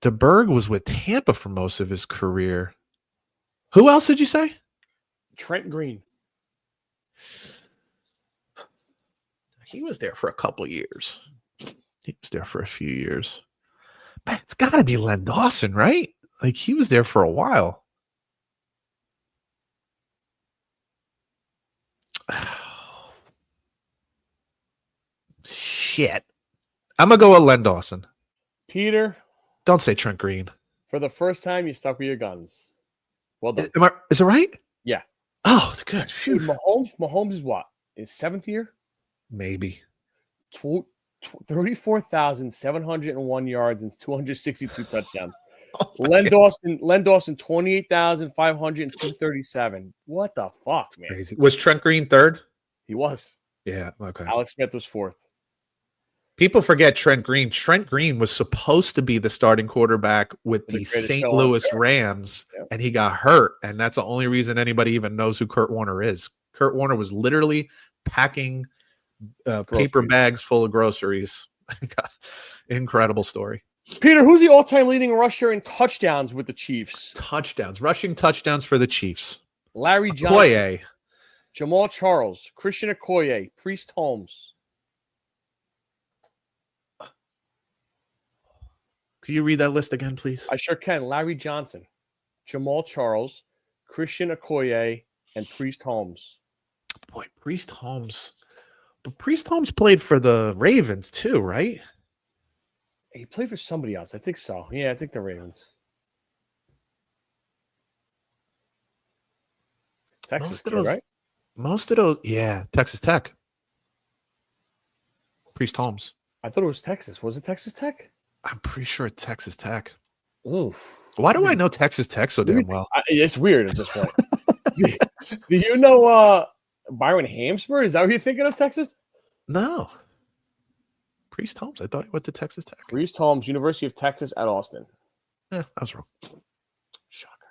DeBerg was with Tampa for most of his career. Who else did you say? Trent Green. He was there for a couple years. He was there for a few years. But it's got to be Len Dawson, right? Like he was there for a while. Shit. I'm going to go with Len Dawson. Peter. Don't say Trent Green. For the first time, you stuck with your guns. Well done. Is it right? Yeah. Oh, it's good. Phew. Mahomes is what? His 7th year? Maybe. 34,701 yards and 262 touchdowns. Oh Len Dawson, 28,537. What the fuck, man? Crazy. Was Trent Green third? He was. Yeah, okay. Alex Smith was 4th. People forget Trent Green. Trent Green was supposed to be the starting quarterback with the St. Louis Rams, and he got hurt, and that's the only reason anybody even knows who Kurt Warner is. Kurt Warner was literally packing paper bags full of groceries. Incredible story. Peter, who's the all-time leading rusher in touchdowns with the Chiefs? Rushing touchdowns for the Chiefs. Larry Johnson, Okoye. Jamal Charles, Christian Okoye, Priest Holmes. Could you read that list again, please? I sure can. Larry Johnson, Jamal Charles, Christian Okoye, and Priest Holmes. Boy, Priest Holmes. But Priest Holmes played for the Ravens too, right? He played for somebody else. I think so. Yeah, I think the Ravens. Texas, right? Most of those, yeah, Texas Tech. Priest Holmes. I thought it was Texas. Was it Texas Tech? I'm pretty sure it's Texas Tech. Oof. Why do I know Texas Tech so damn well? It's weird at this point. Do you know Byron Hamsper? Is that what you're thinking of, Texas? No. Priest Holmes. I thought he went to Texas Tech. Priest Holmes, University of Texas at Austin. Yeah, I was wrong. Shocker.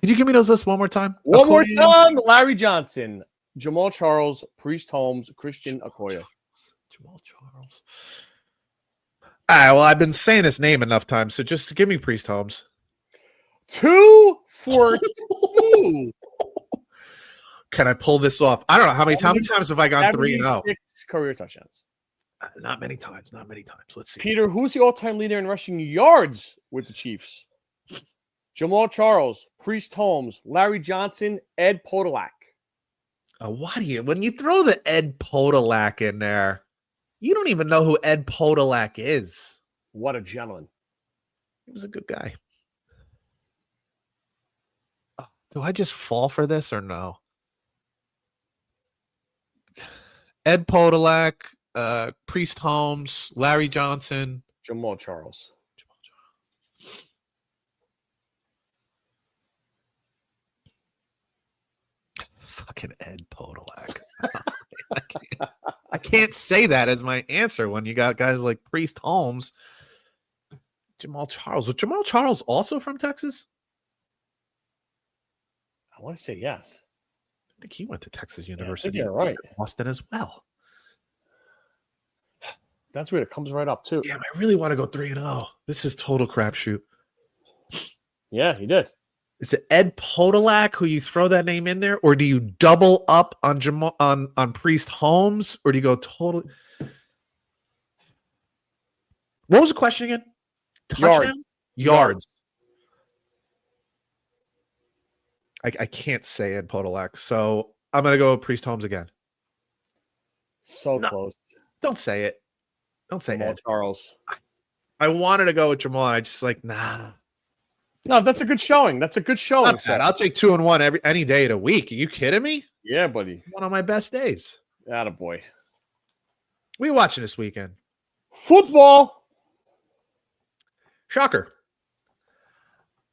Could you give me those lists one more time? One more time. Larry Johnson, Jamal Charles, Priest Holmes, Christian Okoye. Jamal Charles. All right, well, I've been saying his name enough times, so just give me Priest Holmes. 2 for 2. Can I pull this off? I don't know. How many times have I gone 3-0? 6 career touchdowns. Not many times. Let's see. Peter, who's the all-time leader in rushing yards with the Chiefs? Jamal Charles, Priest Holmes, Larry Johnson, Ed Podolak. Why do you, when you throw the Ed Podolak in there, you don't even know who Ed Podolak is. What a gentleman. He was a good guy. Oh, do I just fall for this or no? Ed Podolak, Priest Holmes, Larry Johnson, Jamal Charles. Fucking Ed Podolak. I can't say that as my answer when you got guys like Priest Holmes, Jamal Charles. Was Jamal Charles also from Texas? I want to say yes. I think he went to Texas University. Yeah, right. Austin as well. That's weird. It comes right up too. Damn, I really want to go 3-0. This is total crapshoot. Yeah, he did. Is it Ed Podolak who you throw that name in there, or do you double up on Jamal on Priest Holmes, or do you go totally? What was the question again? Touchdown? Yards. I can't say Ed Podolak, so I'm gonna go Priest Holmes again. So close. Don't say it. Don't say Jamal Ed. Charles. I wanted to go with Jamal, and I just like nah. No, that's a good showing. That's a good showing. Not bad. I'll take 2-1 any day of the week. Are you kidding me? Yeah, buddy. One of my best days. Attaboy. What are you watching this weekend? Football. Shocker.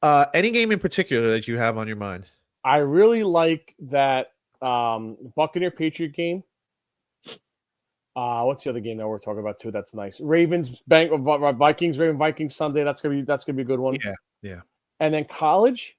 Any game in particular that you have on your mind? I really like that Buccaneer Patriot game. What's the other game that we're talking about too? That's nice. Ravens Vikings Vikings Sunday. That's gonna be a good one. Yeah. And then college.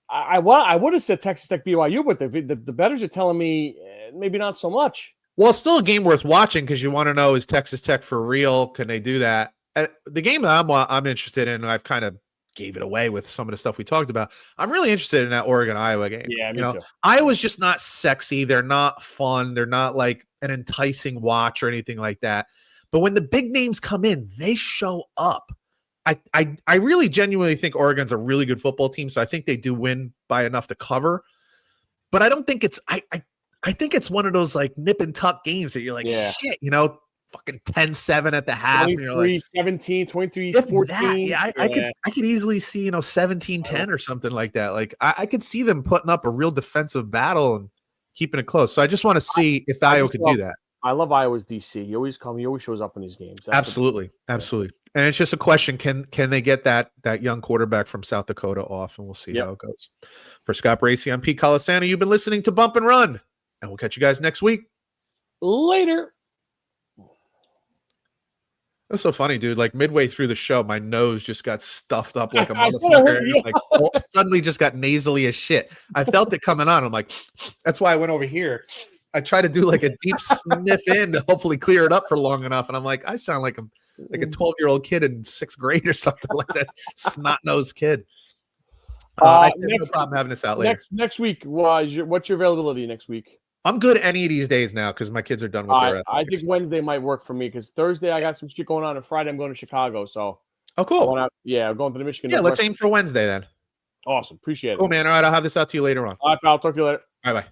I would have said Texas Tech BYU, but the bettors are telling me maybe not so much. Well, it's still a game worth watching because you want to know, is Texas Tech for real? Can they do that? The game that I'm interested in, I've kind of gave it away with some of the stuff we talked about. I'm really interested in that Oregon-Iowa game. Yeah, me too. Iowa's just not sexy. They're not fun. They're not like an enticing watch or anything like that. But when the big names come in, they show up. I really genuinely think Oregon's a really good football team, so I think they do win by enough to cover. But I don't think it's I think it's one of those like nip and tuck games that you're like, shit, fucking 10-7 at the half. 23-17, 23-14. Yeah, I could easily see, 17-10 or something like that. Like I could see them putting up a real defensive battle and keeping it close. So I just want to see if Iowa could do that. I love Iowa's DC. He always shows up in these games. Absolutely. And it's just a question: can they get that young quarterback from South Dakota off? And we'll see how it goes. For Scott Bracey, I'm Pete Colasano. You've been listening to Bump and Run, and we'll catch you guys next week. Later. That's so funny, dude. Like midway through the show, my nose just got stuffed up like a motherfucker. Like suddenly just got nasally as shit. I felt it coming on. I'm like, that's why I went over here. I try to do like a deep sniff in to hopefully clear it up for long enough. And I'm like, I sound like a 12-year-old kid in 6th grade or something like that. Snot-nosed kid. I have no problem having this out later. Next week, what's your availability next week? I'm good any of these days now because my kids are done with their I think Wednesday might work for me because Thursday I got some shit going on, and Friday I'm going to Chicago. So, cool. I'm going to the Michigan. Yeah, let's aim for Wednesday then. Awesome. Appreciate it. Cool, man. All right, I'll have this out to you later on. All right, pal. Talk to you later. Bye-bye.